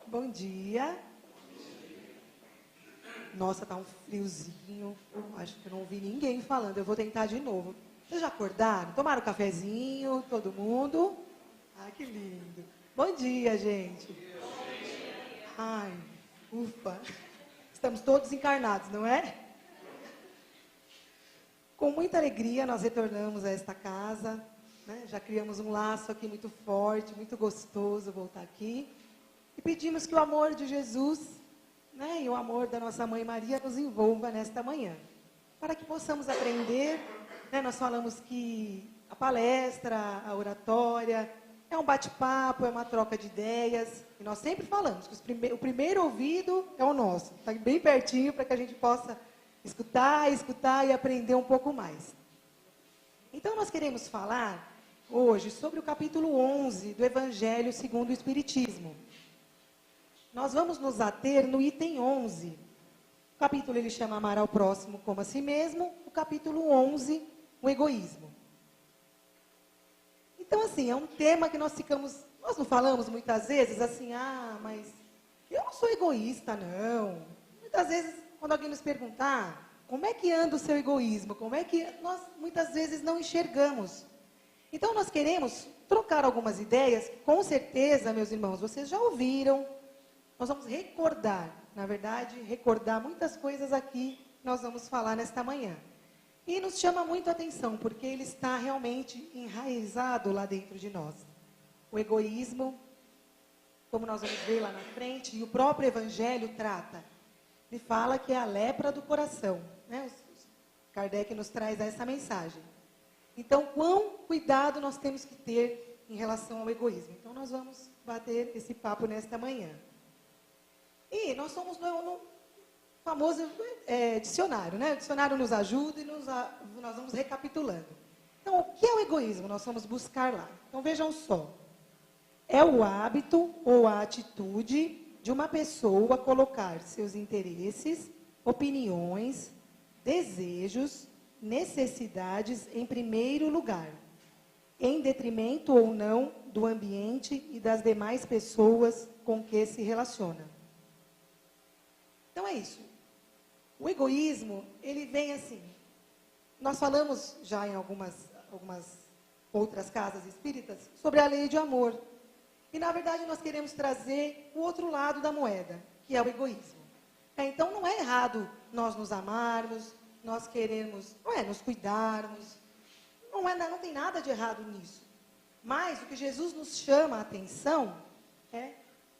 Bom dia. Nossa, tá um friozinho. Acho que eu não ouvi ninguém falando. Eu vou tentar de novo. Vocês já acordaram? Tomaram um cafezinho? Todo mundo? Ai, que lindo. Bom dia, gente. Ai, ufa. Estamos todos encarnados, não é? Com muita alegria, nós retornamos a esta casa. Né? Já criamos um laço aqui muito forte, muito gostoso voltar aqui. E pedimos que o amor de Jesus, né, e o amor da nossa Mãe Maria nos envolva nesta manhã. Para que possamos aprender, né, nós falamos que a palestra, a oratória, é um bate-papo, é uma troca de ideias. E nós sempre falamos que o primeiro ouvido é o nosso. Está bem pertinho para que a gente possa escutar e aprender um pouco mais. Então, nós queremos falar hoje sobre o capítulo 11 do Evangelho segundo o Espiritismo. Nós vamos nos ater no item 11. O capítulo ele chama Amar ao Próximo como a si mesmo. O capítulo 11, o egoísmo. Então, assim, é um tema que nós não falamos muitas vezes assim, mas eu não sou egoísta, não. Muitas vezes, quando alguém nos perguntar, como é que anda o seu egoísmo? Como é que nós, muitas vezes, não enxergamos? Então, nós queremos trocar algumas ideias, que, com certeza, meus irmãos, vocês já ouviram. Nós vamos recordar, na verdade, recordar muitas coisas aqui que nós vamos falar nesta manhã. E nos chama muito a atenção, porque ele está realmente enraizado lá dentro de nós. O egoísmo, como nós vamos ver lá na frente, e o próprio Evangelho trata. Ele fala que é a lepra do coração. Né? Kardec nos traz essa mensagem. Então, quão cuidado nós temos que ter em relação ao egoísmo. Então, nós vamos bater esse papo nesta manhã. E nós somos no famoso dicionário, né? O dicionário nos ajuda e nós vamos recapitulando. Então, o que é o egoísmo? Nós vamos buscar lá. Então, vejam só. É o hábito ou a atitude de uma pessoa colocar seus interesses, opiniões, desejos, necessidades em primeiro lugar, em detrimento ou não do ambiente e das demais pessoas com que se relaciona. Então é isso. O egoísmo, ele vem assim. Nós falamos já em algumas outras casas espíritas sobre a lei de amor. E na verdade nós queremos trazer o outro lado da moeda, que é o egoísmo. Então não é errado nós nos amarmos, nós queremos, nos cuidarmos. Não tem nada de errado nisso. Mas o que Jesus nos chama a atenção é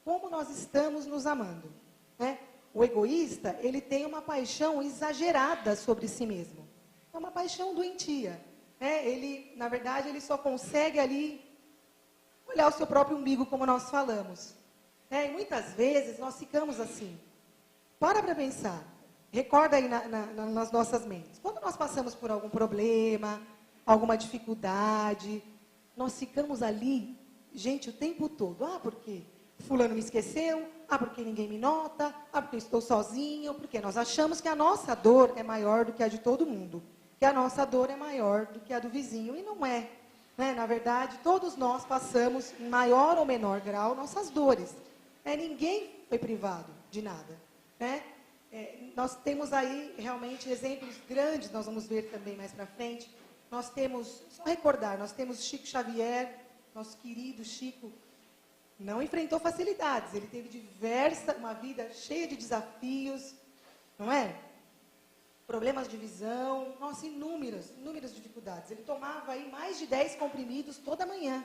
como nós estamos nos amando. Né? O egoísta, ele tem uma paixão exagerada sobre si mesmo. É uma paixão doentia. Ele, na verdade, ele só consegue ali olhar o seu próprio umbigo, como nós falamos. E muitas vezes nós ficamos assim. Para pensar. Recorda aí nas nossas mentes. Quando nós passamos por algum problema, alguma dificuldade, nós ficamos ali, gente, o tempo todo. Por quê? Fulano me esqueceu, porque ninguém me nota, porque eu estou sozinho, porque nós achamos que a nossa dor é maior do que a de todo mundo, que a nossa dor é maior do que a do vizinho, e não é. Né? Na verdade, todos nós passamos, em maior ou menor grau, nossas dores. Ninguém foi privado de nada. Né? Nós temos aí, realmente, exemplos grandes, nós vamos ver também mais para frente. Nós temos, só recordar, nós temos Chico Xavier, nosso querido Chico, não enfrentou facilidades, ele teve uma vida cheia de desafios, não é? Problemas de visão, inúmeras dificuldades. Ele tomava aí mais de 10 comprimidos toda manhã,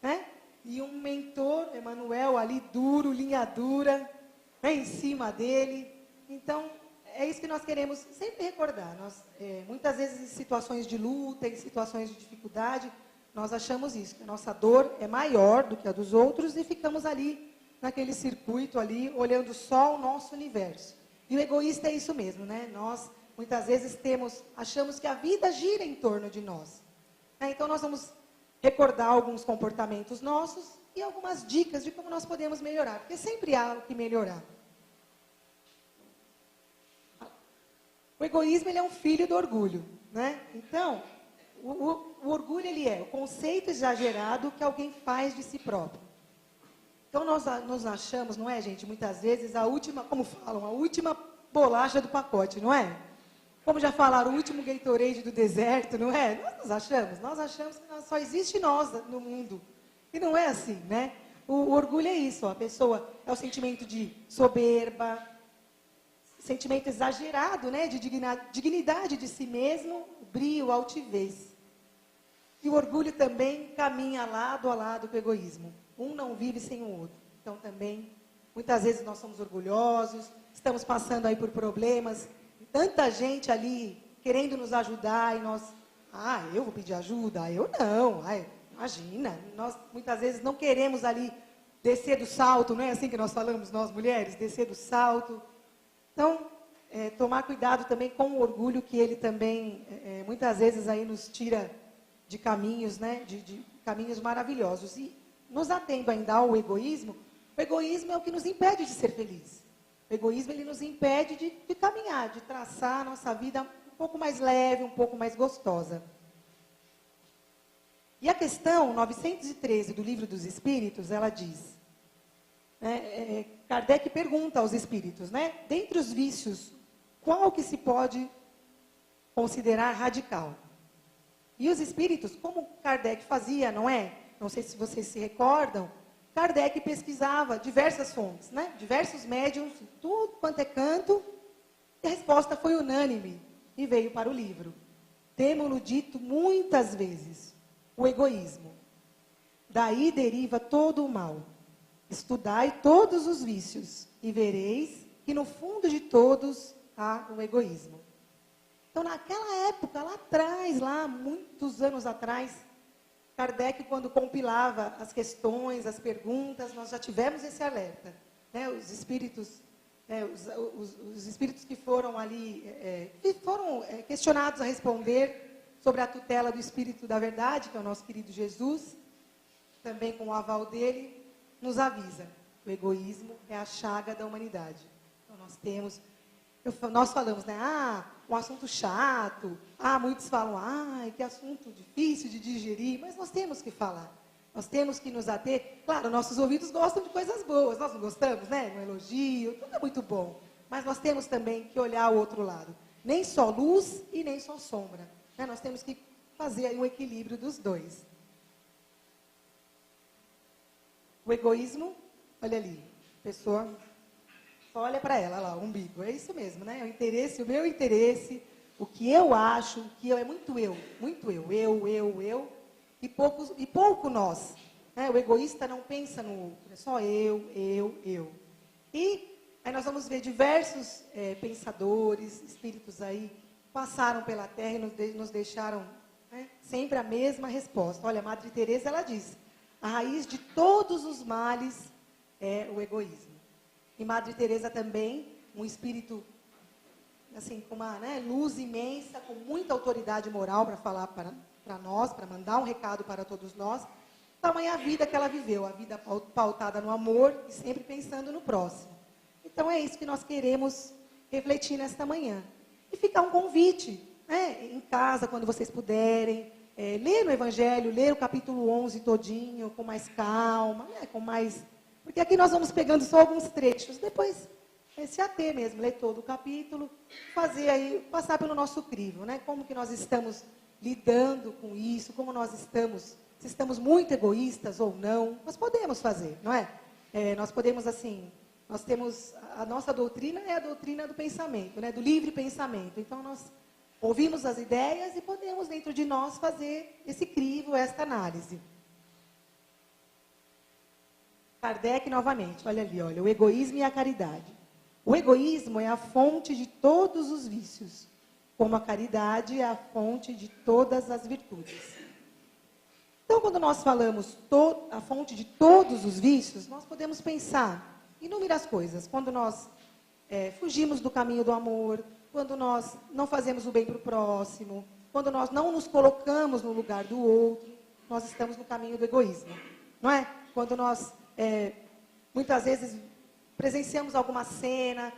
né? E um mentor, Emmanuel, ali duro, linha dura, em cima dele. Então, é isso que nós queremos sempre recordar. Muitas vezes em situações de luta, em situações de dificuldade, nós achamos isso, que a nossa dor é maior do que a dos outros e ficamos ali, naquele circuito ali, olhando só o nosso universo. E o egoísta é isso mesmo, né? Nós, muitas vezes, achamos que a vida gira em torno de nós. Então, nós vamos recordar alguns comportamentos nossos e algumas dicas de como nós podemos melhorar, porque sempre há o que melhorar. O egoísmo, ele é um filho do orgulho, né? Então, o orgulho, ele é o conceito exagerado que alguém faz de si próprio. Então, nós nos achamos, não é, gente, muitas vezes, a última, como falam, a última bolacha do pacote, não é? Como já falaram, o último Gatorade do deserto, não é? Nós achamos que só existe nós no mundo. E não é assim, né? O orgulho é isso, ó, a pessoa é o sentimento de soberba, sentimento exagerado, né, de dignidade de si mesmo, brio, altivez. E o orgulho também caminha lado a lado com o egoísmo. Um não vive sem o outro. Então também, muitas vezes nós somos orgulhosos, estamos passando aí por problemas, tanta gente ali querendo nos ajudar e nós, eu vou pedir ajuda, eu não, imagina, nós muitas vezes não queremos ali descer do salto, não é assim que nós falamos, nós mulheres, descer do salto. Então, tomar cuidado também com o orgulho, que ele também, muitas vezes, aí nos tira de caminhos, né, de caminhos maravilhosos. E, nos atendo ainda ao egoísmo, o egoísmo é o que nos impede de ser feliz. O egoísmo, ele nos impede de caminhar, de traçar a nossa vida um pouco mais leve, um pouco mais gostosa. E a questão 913 do Livro dos Espíritos, ela diz... Kardec pergunta aos espíritos, né? Dentre os vícios, qual que se pode considerar radical? E os espíritos, como Kardec fazia, não é? Não sei se vocês se recordam, Kardec pesquisava diversas fontes, né? Diversos médiums, tudo quanto é canto, e a resposta foi unânime e veio para o livro. Temo-lo dito muitas vezes, o egoísmo. Daí deriva todo o mal. Estudai todos os vícios e vereis que no fundo de todos há o egoísmo. Então, naquela época, lá atrás, lá muitos anos atrás, Kardec, quando compilava as questões, as perguntas, nós já tivemos esse alerta. Né? Os espíritos, os espíritos que foram ali, questionados a responder sobre a tutela do Espírito da Verdade, que é o nosso querido Jesus, também com o aval dele, nos avisa, o egoísmo é a chaga da humanidade. Então, nós falamos, né, um assunto chato, muitos falam, que assunto difícil de digerir, mas nós temos que falar, nós temos que nos ater. Claro, nossos ouvidos gostam de coisas boas, nós não gostamos, né, um elogio, tudo é muito bom, mas nós temos também que olhar o outro lado, nem só luz e nem só sombra, né? Nós temos que fazer aí um equilíbrio dos dois. O egoísmo, olha ali, a pessoa só olha para ela, lá, o umbigo, é isso mesmo, né? O interesse, o meu interesse, o que eu acho, o que é muito eu, e pouco nós. Né? O egoísta não pensa no outro, é só eu. E aí nós vamos ver diversos pensadores, espíritos aí, passaram pela Terra e nos deixaram, né, sempre a mesma resposta. Olha, a Madre Teresa, ela diz, a raiz de todos os males é o egoísmo. E Madre Teresa também, um espírito assim, com uma, né, luz imensa, com muita autoridade moral para falar para nós, para mandar um recado para todos nós, tamanha a vida que ela viveu, a vida pautada no amor e sempre pensando no próximo. Então é isso que nós queremos refletir nesta manhã. E ficar um convite, né, em casa, quando vocês puderem, ler no Evangelho, ler o capítulo 11 todinho, com mais calma, né, com mais... Porque aqui nós vamos pegando só alguns trechos, depois se ater mesmo, ler todo o capítulo, fazer aí, passar pelo nosso crivo, né, como que nós estamos lidando com isso, como nós estamos, se estamos muito egoístas ou não, nós podemos fazer, não é? Nós podemos, assim, nós temos, a nossa doutrina é a doutrina do pensamento, né, do livre pensamento, então nós ouvimos as ideias e podemos, dentro de nós, fazer esse crivo, esta análise. Kardec, novamente, olha ali, olha, o egoísmo e a caridade. O egoísmo é a fonte de todos os vícios, como a caridade é a fonte de todas as virtudes. Então, quando nós falamos a fonte de todos os vícios, nós podemos pensar inúmeras coisas. Quando nós fugimos do caminho do amor, quando nós não fazemos o bem para o próximo, quando nós não nos colocamos no lugar do outro, nós estamos no caminho do egoísmo, não é? Quando nós, muitas vezes, presenciamos alguma cena,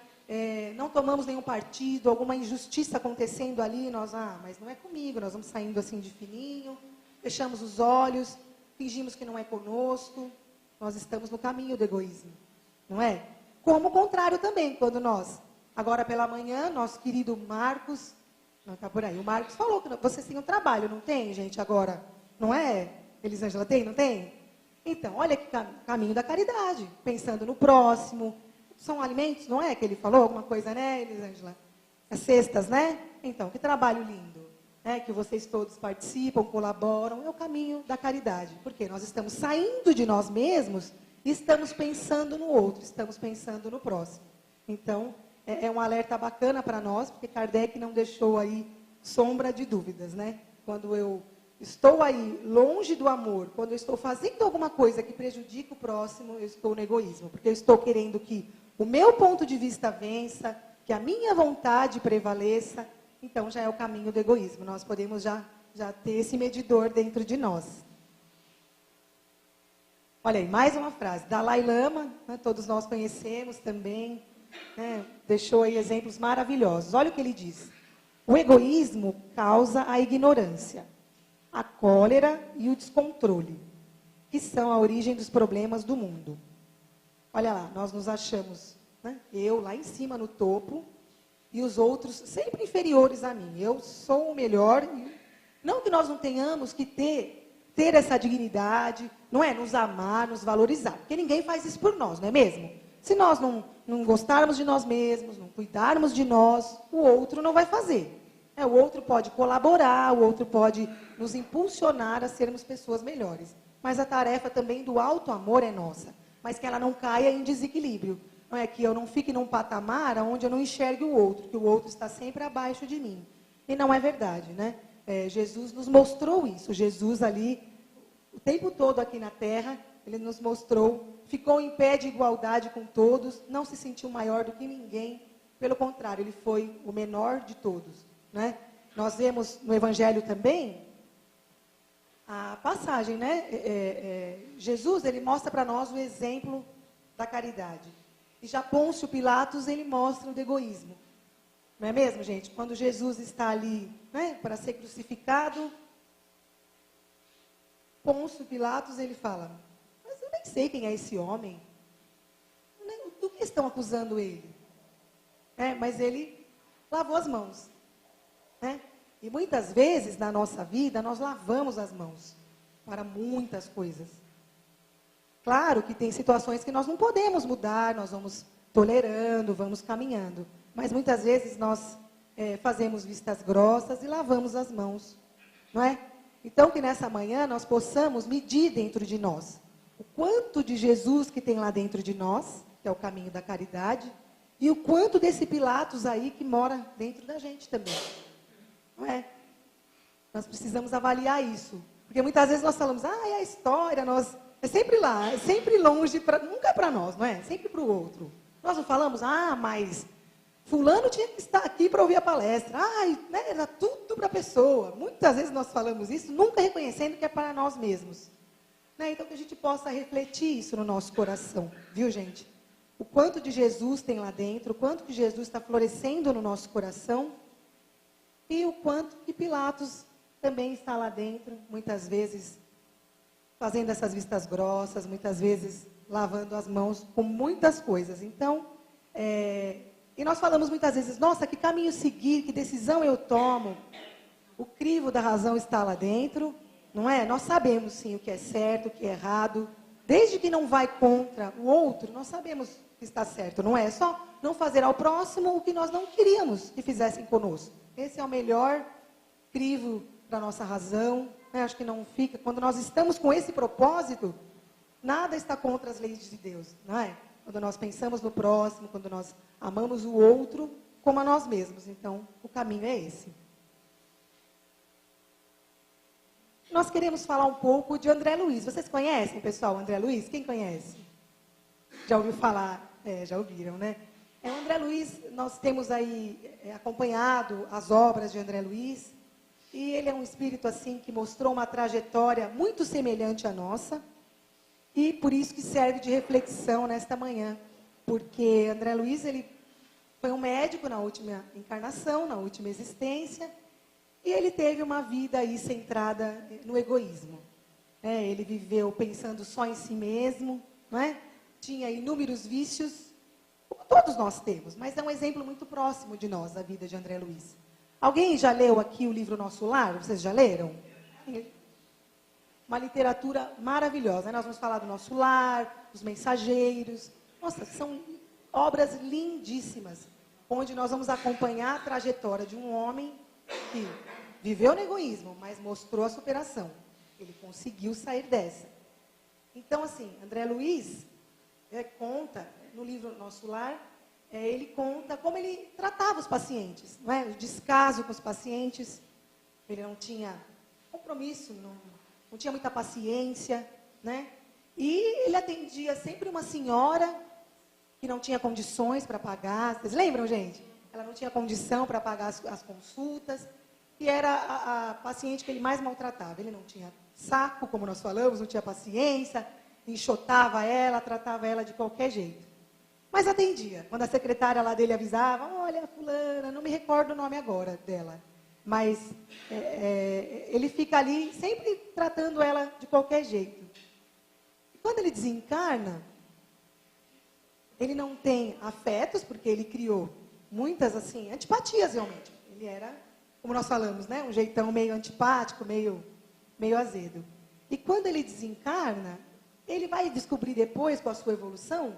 não tomamos nenhum partido, alguma injustiça acontecendo ali, nós, mas não é comigo, nós vamos saindo assim de fininho, fechamos os olhos, fingimos que não é conosco. nós estamos no caminho do egoísmo, não é? Como o contrário também, quando nós, agora pela manhã, nosso querido Marcos, não está por aí, o Marcos falou que vocês têm um trabalho, não tem, gente, agora, não é? Elisângela, tem, não tem? Então, olha que caminho da caridade, pensando no próximo, são alimentos, não é que ele falou? Alguma coisa, né, Elisângela? As cestas, né? Então, que trabalho lindo, né? Que vocês todos participam, colaboram, é o caminho da caridade, porque nós estamos saindo de nós mesmos e estamos pensando no outro, estamos pensando no próximo. Então, é um alerta bacana para nós, porque Kardec não deixou aí sombra de dúvidas, né? Quando eu estou aí longe do amor, quando eu estou fazendo alguma coisa que prejudica o próximo, eu estou no egoísmo, porque eu estou querendo que o meu ponto de vista vença, que a minha vontade prevaleça, então já é o caminho do egoísmo. Nós podemos já ter esse medidor dentro de nós. Olha aí, mais uma frase. Dalai Lama, né, todos nós conhecemos também, né, deixou aí exemplos maravilhosos. Olha o que ele diz. O egoísmo causa a ignorância, a cólera e o descontrole, que são a origem dos problemas do mundo. Olha lá, nós nos achamos, né, eu lá em cima no topo, e os outros sempre inferiores a mim. Eu sou o melhor. Não que nós não tenhamos que ter essa dignidade, não é? Nos amar, nos valorizar. Porque ninguém faz isso por nós, não é mesmo? Se nós não gostarmos de nós mesmos, não cuidarmos de nós, o outro não vai fazer. O outro pode colaborar, o outro pode nos impulsionar a sermos pessoas melhores. Mas a tarefa também do alto amor é nossa. Mas que ela não caia em desequilíbrio. Não é que eu não fique num patamar onde eu não enxergue o outro, que o outro está sempre abaixo de mim. E não é verdade, né? Jesus nos mostrou isso. Jesus ali, o tempo todo aqui na Terra, ele nos mostrou, ficou em pé de igualdade com todos, não se sentiu maior do que ninguém. Pelo contrário, ele foi o menor de todos, né? Nós vemos no Evangelho também a passagem, né? Jesus, ele mostra para nós o exemplo da caridade. E já Pôncio Pilatos, ele mostra o do egoísmo. Não é mesmo, gente? Quando Jesus está ali, né, para ser crucificado, Pôncio Pilatos, ele fala, mas eu nem sei quem é esse homem. Do que estão acusando ele? Mas ele lavou as mãos. Né? E muitas vezes, na nossa vida, nós lavamos as mãos para muitas coisas. Claro que tem situações que nós não podemos mudar, nós vamos tolerando, vamos caminhando. Mas muitas vezes nós fazemos vistas grossas e lavamos as mãos. Não é? Então que nessa manhã nós possamos medir dentro de nós o quanto de Jesus que tem lá dentro de nós, que é o caminho da caridade, e o quanto desse Pilatos aí que mora dentro da gente também. Não é? Nós precisamos avaliar isso. Porque muitas vezes nós falamos, é a história, é sempre lá, é sempre longe, nunca é para nós, não é? Sempre para o outro. Nós não falamos, mas fulano tinha que estar aqui para ouvir a palestra. Né, era tudo para a pessoa. Muitas vezes nós falamos isso, nunca reconhecendo que é para nós mesmos. Né? Então que a gente possa refletir isso no nosso coração, viu, gente? O quanto de Jesus tem lá dentro, o quanto que Jesus está florescendo no nosso coração e o quanto que Pilatos também está lá dentro, muitas vezes fazendo essas vistas grossas, muitas vezes lavando as mãos com muitas coisas. Então, e nós falamos muitas vezes, nossa, que caminho seguir, que decisão eu tomo. O crivo da razão está lá dentro, não é? Nós sabemos sim o que é certo, o que é errado. Desde que não vai contra o outro, nós sabemos que está certo, não é? Só não fazer ao próximo o que nós não queríamos que fizessem conosco. Esse é o melhor crivo para a nossa razão. Acho que não fica. Quando nós estamos com esse propósito, nada está contra as leis de Deus, não é? Quando nós pensamos no próximo, quando nós amamos o outro como a nós mesmos. Então, o caminho é esse. Nós queremos falar um pouco de André Luiz. Vocês conhecem, pessoal, André Luiz? Quem conhece? Já ouviu falar? Já ouviram, né? O André Luiz, nós temos aí acompanhado as obras de André Luiz. E ele é um espírito assim que mostrou uma trajetória muito semelhante à nossa. E por isso que serve de reflexão nesta manhã. Porque André Luiz, ele foi um médico na última encarnação, na última existência. E ele teve uma vida aí centrada no egoísmo. Ele viveu pensando só em si mesmo, não é? Tinha inúmeros vícios, como todos nós temos, mas é um exemplo muito próximo de nós, a vida de André Luiz. Alguém já leu aqui o livro Nosso Lar? Vocês já leram? Uma literatura maravilhosa. Nós vamos falar do Nosso Lar, dos Mensageiros. Nossa, são obras lindíssimas, onde nós vamos acompanhar a trajetória de um homem que viveu no egoísmo, mas mostrou a superação. Ele conseguiu sair dessa. Então, assim, André Luiz conta, no livro Nosso Lar, ele conta como ele tratava os pacientes, não é? O descaso com os pacientes. Ele não tinha compromisso, não tinha muita paciência, né? E ele atendia sempre uma senhora que não tinha condições para pagar. Vocês lembram, gente? Ela não tinha condição para pagar as consultas. E era a paciente que ele mais maltratava. Ele não tinha saco, como nós falamos, não tinha paciência, enxotava ela, tratava ela de qualquer jeito. Mas atendia. Quando a secretária lá dele avisava, olha, fulana, não me recordo o nome agora dela. Mas ele fica ali sempre tratando ela de qualquer jeito. E quando ele desencarna, ele não tem afetos, porque ele criou muitas, assim, antipatias realmente. Ele era, como nós falamos, né, um jeitão meio antipático, meio azedo. E quando ele desencarna, ele vai descobrir depois, com a sua evolução,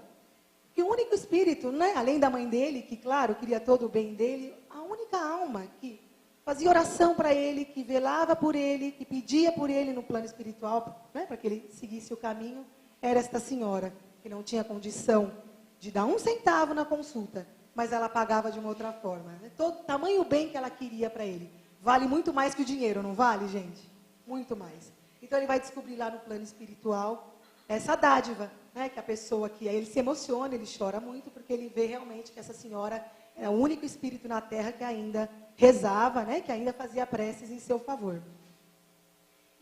que o único espírito, né, além da mãe dele, que, claro, queria todo o bem dele, a única alma que fazia oração para ele, que velava por ele, que pedia por ele no plano espiritual, né, para que ele seguisse o caminho, era esta senhora, que não tinha condição de dar 1 centavo na consulta, mas ela pagava de uma outra forma. Né? Todo tamanho bem que ela queria para ele. Vale muito mais que o dinheiro, não vale, gente? Muito mais. Então ele vai descobrir lá no plano espiritual essa dádiva, né, que a pessoa que aí ele se emociona, ele chora muito, porque ele vê realmente que essa senhora é o único espírito na Terra que ainda rezava, né, que ainda fazia preces em seu favor.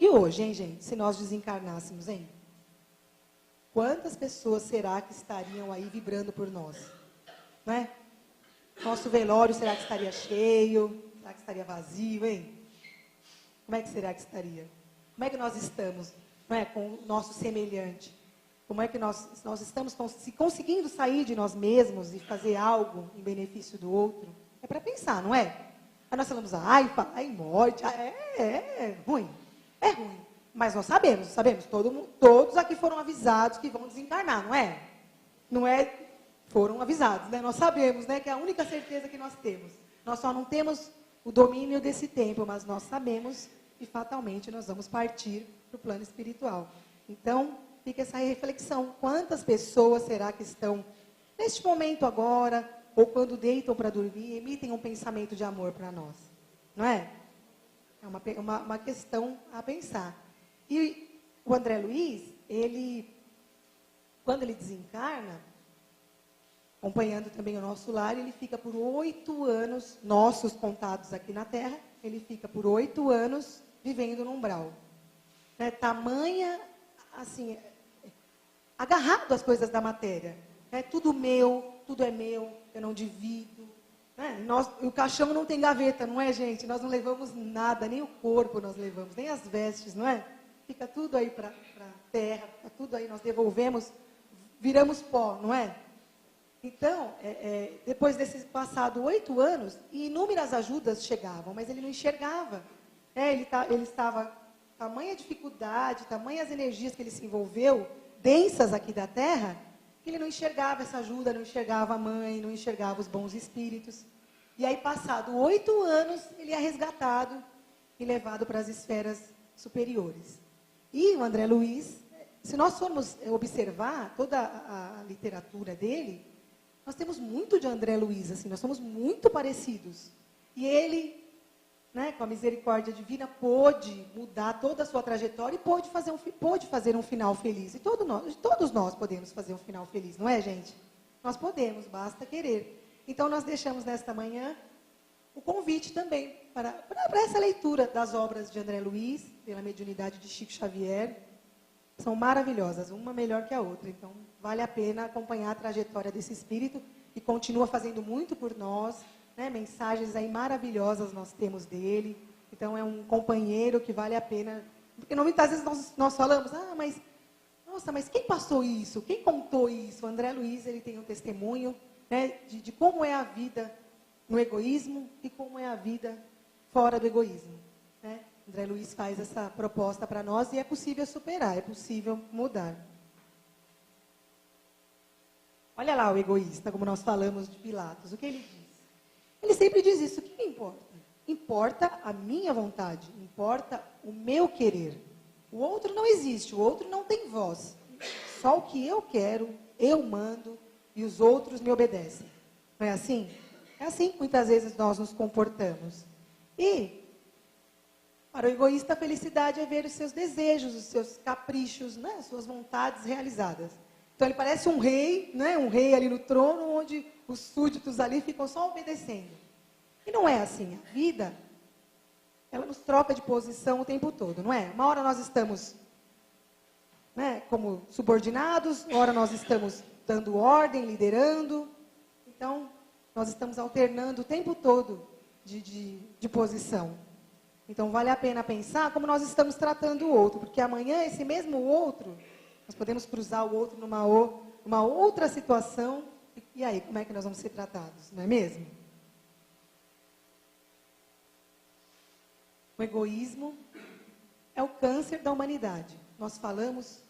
E hoje, hein, gente, se nós desencarnássemos, hein? Quantas pessoas será que estariam aí vibrando por nós? Não é? Nosso velório, será que estaria cheio? Será que estaria vazio, hein? Como é que será que estaria? Como é que nós estamos, não é, com o nosso semelhante? Como é que nós estamos conseguindo sair de nós mesmos e fazer algo em benefício do outro? É para pensar, não é? Aí nós falamos, ai, morte, é ruim. É ruim. Mas nós sabemos, todos aqui foram avisados que vão desencarnar, não é? Não é, foram avisados, né? Nós sabemos, né, que é a única certeza que nós temos. Nós só não temos o domínio desse tempo, mas nós sabemos que fatalmente nós vamos partir para o plano espiritual. Então, fica essa reflexão. Quantas pessoas será que estão, neste momento agora, ou quando deitam para dormir, emitem um pensamento de amor para nós? Não é? É uma questão a pensar. E o André Luiz, quando ele desencarna, acompanhando também o Nosso Lar, ele fica por 8 anos, nossos contados aqui na Terra, ele fica por 8 anos vivendo no umbral. Né? Tamanha, assim, agarrado às coisas da matéria. Né? Tudo é meu, eu não divido. Né? O caixão não tem gaveta, não é, gente? Nós não levamos nada, nem o corpo nós levamos, nem as vestes, não é? Fica tudo aí para a terra, fica tudo aí, nós devolvemos, viramos pó, não é? Então, depois desses passados 8 anos, inúmeras ajudas chegavam, mas ele não enxergava. Ele estava, tamanha dificuldade, tamanhas energias que ele se envolveu, densas aqui da Terra, que ele não enxergava essa ajuda, não enxergava a mãe, não enxergava os bons espíritos. E aí, passado 8 anos, ele é resgatado e levado para as esferas superiores. E o André Luiz, se nós formos observar toda a literatura dele, nós temos muito de André Luiz, assim, nós somos muito parecidos. E ele, né, com a misericórdia divina, pôde mudar toda a sua trajetória e pôde fazer um final feliz. E todos nós podemos fazer um final feliz, não é, gente? Nós podemos, basta querer. Então, nós deixamos nesta manhã o convite também para essa leitura das obras de André Luiz, pela mediunidade de Chico Xavier. São maravilhosas, uma melhor que a outra. Então, vale a pena acompanhar a trajetória desse espírito, que continua fazendo muito por nós, né? Mensagens aí maravilhosas nós temos dele. Então, é um companheiro que vale a pena Porque muitas vezes nós falamos, mas, nossa, mas quem passou isso? Quem contou isso? O André Luiz, ele tem um testemunho, né, de como é a vida no egoísmo e como é a vida fora do egoísmo. Né? André Luiz faz essa proposta para nós e é possível superar, é possível mudar. Olha lá o egoísta, como nós falamos de Pilatos, o que ele diz? Ele sempre diz isso, o que importa? Importa a minha vontade, importa o meu querer. O outro não existe, o outro não tem voz. Só o que eu quero, eu mando e os outros me obedecem. Não é assim? É assim que muitas vezes nós nos comportamos. E, para o egoísta, a felicidade é ver os seus desejos, os seus caprichos, né, as suas vontades realizadas. Então, ele parece um rei, né, um rei ali no trono, onde os súditos ali ficam só obedecendo. E não é assim. A vida, ela nos troca de posição o tempo todo, não é? Uma hora nós estamos, né, como subordinados, uma hora nós estamos dando ordem, liderando. Então, nós estamos alternando o tempo todo de posição. Então, vale a pena pensar como nós estamos tratando o outro, porque amanhã esse mesmo outro, nós podemos cruzar o outro numa outra situação, e aí, como é que nós vamos ser tratados, não é mesmo? O egoísmo é o câncer da humanidade. Nós falamos,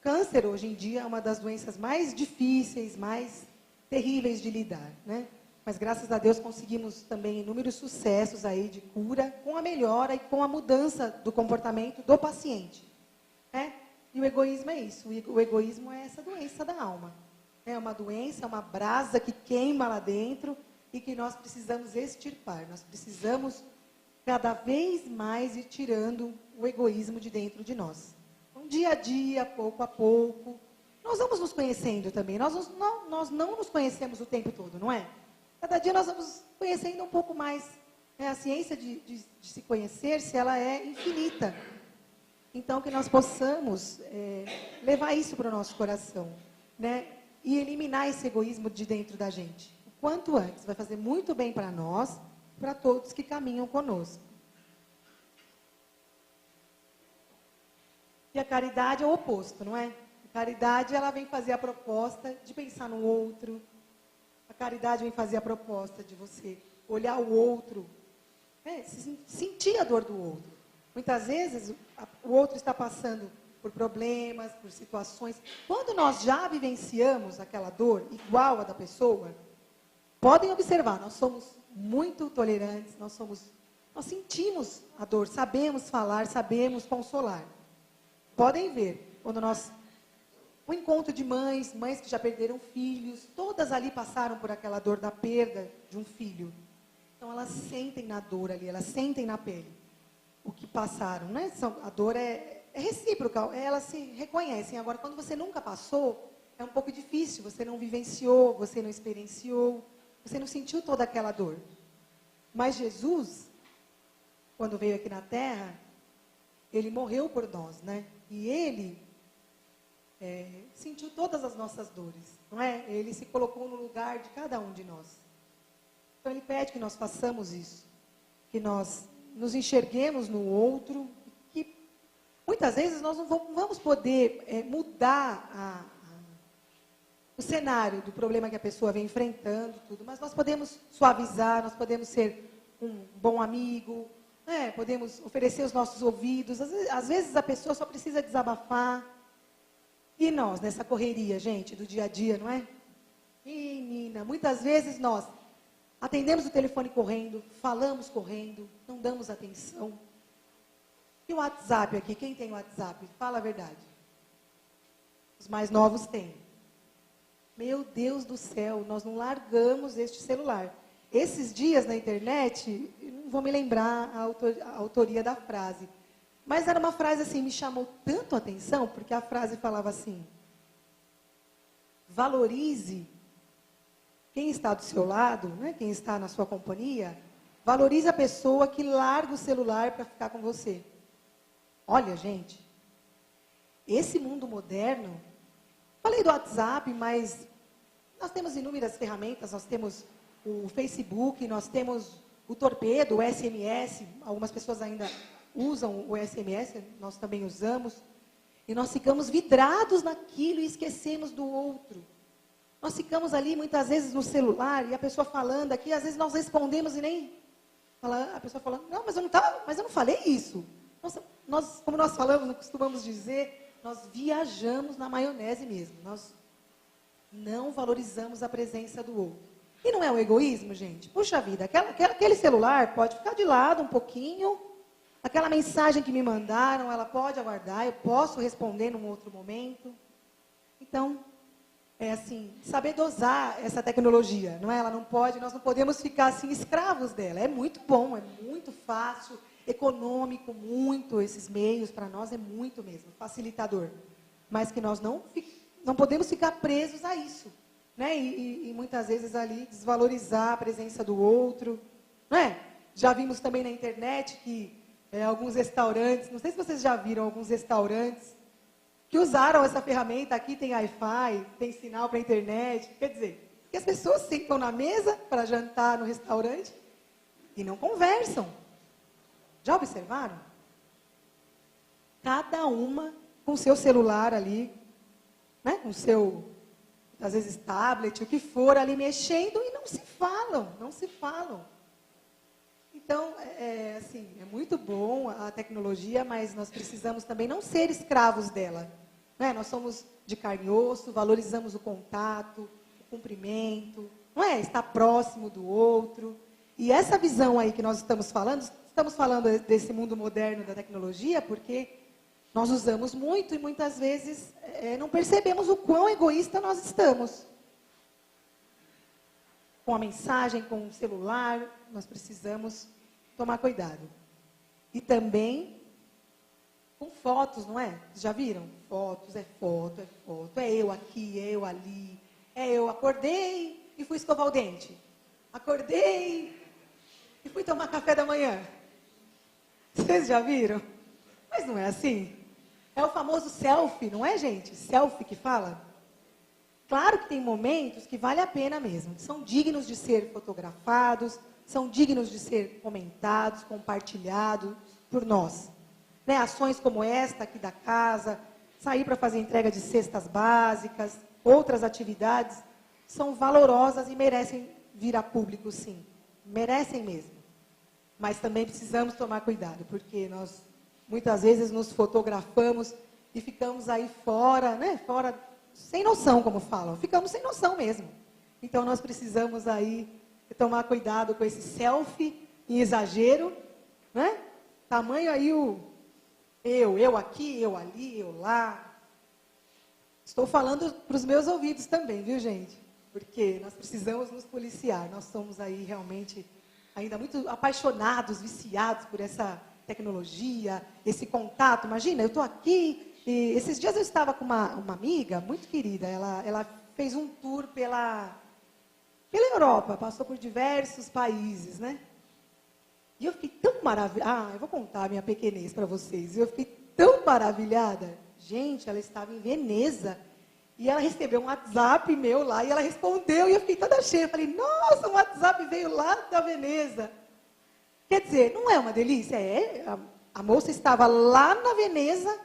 câncer hoje em dia é uma das doenças mais difíceis, mais terríveis de lidar, né? Mas graças a Deus conseguimos também inúmeros sucessos aí de cura com a melhora e com a mudança do comportamento do paciente, né? E o egoísmo é isso, o egoísmo é essa doença da alma. É uma doença, é uma brasa que queima lá dentro e que nós precisamos extirpar. Nós precisamos cada vez mais ir tirando o egoísmo de dentro de nós. Então, dia a dia, pouco a pouco, nós vamos nos conhecendo também. Nós não nos conhecemos o tempo todo, não é? Cada dia nós vamos conhecendo um pouco mais. Né? A ciência de se conhecer-se, ela é infinita. Então, que nós possamos levar isso para o nosso coração, né? E eliminar esse egoísmo de dentro da gente. O quanto antes. Vai fazer muito bem para nós, para todos que caminham conosco. E a caridade é o oposto, não é? A caridade, ela vem fazer a proposta de pensar no outro. A caridade vem fazer a proposta de você olhar o outro, né? Sentir a dor do outro. Muitas vezes, o outro está passando por problemas, por situações. Quando nós já vivenciamos aquela dor igual a da pessoa, podem observar, nós somos muito tolerantes, nós sentimos a dor, sabemos falar, sabemos consolar. Podem ver, quando o encontro de mães que já perderam filhos, todas ali passaram por aquela dor da perda de um filho. Então, elas sentem na dor ali, elas sentem na pele o que passaram, né? A dor é recíproca, elas se reconhecem. Agora, quando você nunca passou, é um pouco difícil, você não vivenciou, você não experienciou, você não sentiu toda aquela dor. Mas Jesus, quando veio aqui na Terra, ele morreu por nós, né? E ele sentiu todas as nossas dores, não é? Ele se colocou no lugar de cada um de nós. Então, ele pede que nós façamos isso, que nós nos enxerguemos no outro, que muitas vezes nós não vamos poder mudar o cenário do problema que a pessoa vem enfrentando, tudo, mas nós podemos suavizar, nós podemos ser um bom amigo, né? Podemos oferecer os nossos ouvidos. Às vezes a pessoa só precisa desabafar. E nós, nessa correria, gente, do dia a dia, não é? Menina, muitas vezes nós atendemos o telefone correndo, falamos correndo, não damos atenção. E o WhatsApp aqui, quem tem WhatsApp? Fala a verdade. Os mais novos têm. Meu Deus do céu, nós não largamos este celular. Esses dias na internet, não vou me lembrar a autoria da frase, mas era uma frase assim, me chamou tanto a atenção, porque a frase falava assim: valorize quem está do seu lado, né, quem está na sua companhia, valorize a pessoa que larga o celular para ficar com você. Olha, gente, esse mundo moderno, falei do WhatsApp, mas nós temos inúmeras ferramentas, nós temos o Facebook, nós temos o torpedo, o SMS, algumas pessoas ainda usam o SMS, nós também usamos, e nós ficamos vidrados naquilo e esquecemos do outro. Nós ficamos ali muitas vezes no celular e a pessoa falando aqui, às vezes nós respondemos e nem a pessoa falando, não, mas eu não falei isso. Nós, como nós falamos, nós costumamos dizer, nós viajamos na maionese mesmo. Nós não valorizamos a presença do outro. E não é um egoísmo, gente? Puxa vida, aquele celular pode ficar de lado um pouquinho, aquela mensagem que me mandaram, ela pode aguardar, eu posso responder num outro momento. Então, é assim, saber dosar essa tecnologia, não é? Ela não pode, nós não podemos ficar assim escravos dela. É muito bom, é muito fácil, econômico, muito esses meios para nós é muito mesmo, facilitador. Mas que nós não podemos ficar presos a isso, né? E muitas vezes ali desvalorizar a presença do outro, não é? Já vimos também na internet que alguns restaurantes, não sei se vocês já viram alguns restaurantes que usaram essa ferramenta, aqui tem Wi-Fi, tem sinal para a internet, quer dizer, que as pessoas sentam na mesa para jantar no restaurante e não conversam. Já observaram? Cada uma com seu celular ali, né? Com seu, às vezes, tablet, o que for, ali mexendo e não se falam. Então, assim, é muito bom a tecnologia, mas nós precisamos também não ser escravos dela. Né? Nós somos de carne e osso, valorizamos o contato, o cumprimento, não é? Estar próximo do outro. E essa visão aí que nós estamos falando desse mundo moderno da tecnologia, porque nós usamos muito e muitas vezes não percebemos o quão egoísta nós estamos. Com a mensagem, com o celular, nós precisamos tomar cuidado. E também com fotos, não é? Já viram? Fotos, é foto. É eu aqui, é eu ali. É eu acordei e fui escovar o dente. Acordei e fui tomar café da manhã. Vocês já viram? Mas não é assim. É o famoso selfie, não é, gente? Selfie que fala. Claro que tem momentos que vale a pena mesmo, que são dignos de ser fotografados, são dignos de ser comentados, compartilhados por nós. Né? Ações como esta aqui da casa, sair para fazer entrega de cestas básicas, outras atividades, são valorosas e merecem vir a público, sim. Merecem mesmo. Mas também precisamos tomar cuidado, porque nós muitas vezes nos fotografamos e ficamos aí fora, né? Fora, sem noção, como falam. Ficamos sem noção mesmo. Então, nós precisamos aí tomar cuidado com esse selfie em exagero, né? Tamanho aí eu aqui, eu ali, eu lá. Estou falando para os meus ouvidos também, viu, gente? Porque nós precisamos nos policiar. Nós somos aí realmente ainda muito apaixonados, viciados por essa tecnologia, esse contato. Imagina, eu estou aqui e esses dias eu estava com uma amiga muito querida. Ela fez um tour pela Europa, passou por diversos países, né? E eu fiquei tão maravilhada. Eu vou contar a minha pequenez para vocês. Eu fiquei tão maravilhada. Gente, ela estava em Veneza e ela recebeu um WhatsApp meu lá e ela respondeu e eu fiquei toda cheia. Eu falei, nossa, um WhatsApp veio lá da Veneza. Quer dizer, não é uma delícia? A moça estava lá na Veneza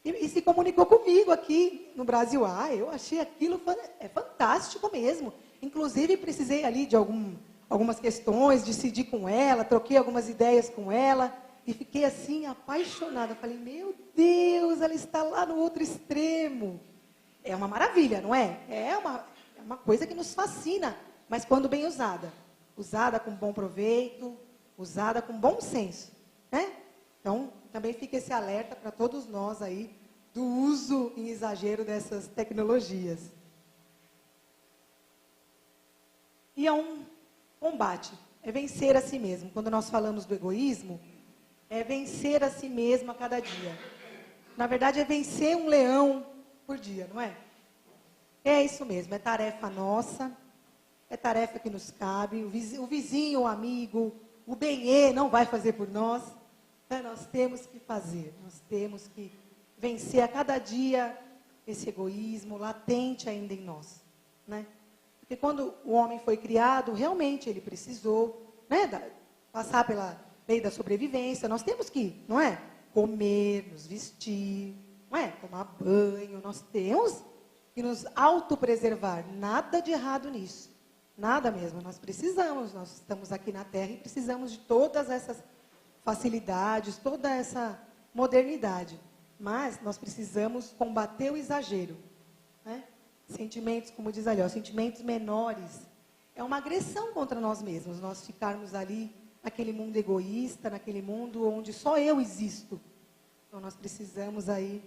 e se comunicou comigo aqui no Brasil. Eu achei aquilo fantástico mesmo. Inclusive, precisei ali de algumas questões, decidir com ela, troquei algumas ideias com ela e fiquei assim apaixonada. Falei, meu Deus, ela está lá no outro extremo. É uma maravilha, não é? É uma coisa que nos fascina, mas quando bem usada. Usada com bom proveito, usada com bom senso, né? Então, também fica esse alerta para todos nós aí do uso em exagero dessas tecnologias. E é um combate, é vencer a si mesmo. Quando nós falamos do egoísmo, é vencer a si mesmo a cada dia. Na verdade, é vencer um leão por dia, não é? É isso mesmo, é tarefa nossa, é tarefa que nos cabe. O vizinho, o amigo, o bem-ê não vai fazer por nós. Né? Nós temos que fazer, nós temos que vencer a cada dia esse egoísmo latente ainda em nós, né? Porque quando o homem foi criado, realmente ele precisou, né, passar lei da sobrevivência, nós temos que, não é? Comer, nos vestir, não é? Tomar banho, nós temos que nos autopreservar. Nada de errado nisso. Nada mesmo. Nós estamos aqui na Terra e precisamos de todas essas facilidades, toda essa modernidade. Mas nós precisamos combater o exagero. Né? Sentimentos, como diz ali, sentimentos menores. É uma agressão contra nós mesmos, nós ficarmos ali naquele mundo egoísta, naquele mundo onde só eu existo. Então nós precisamos aí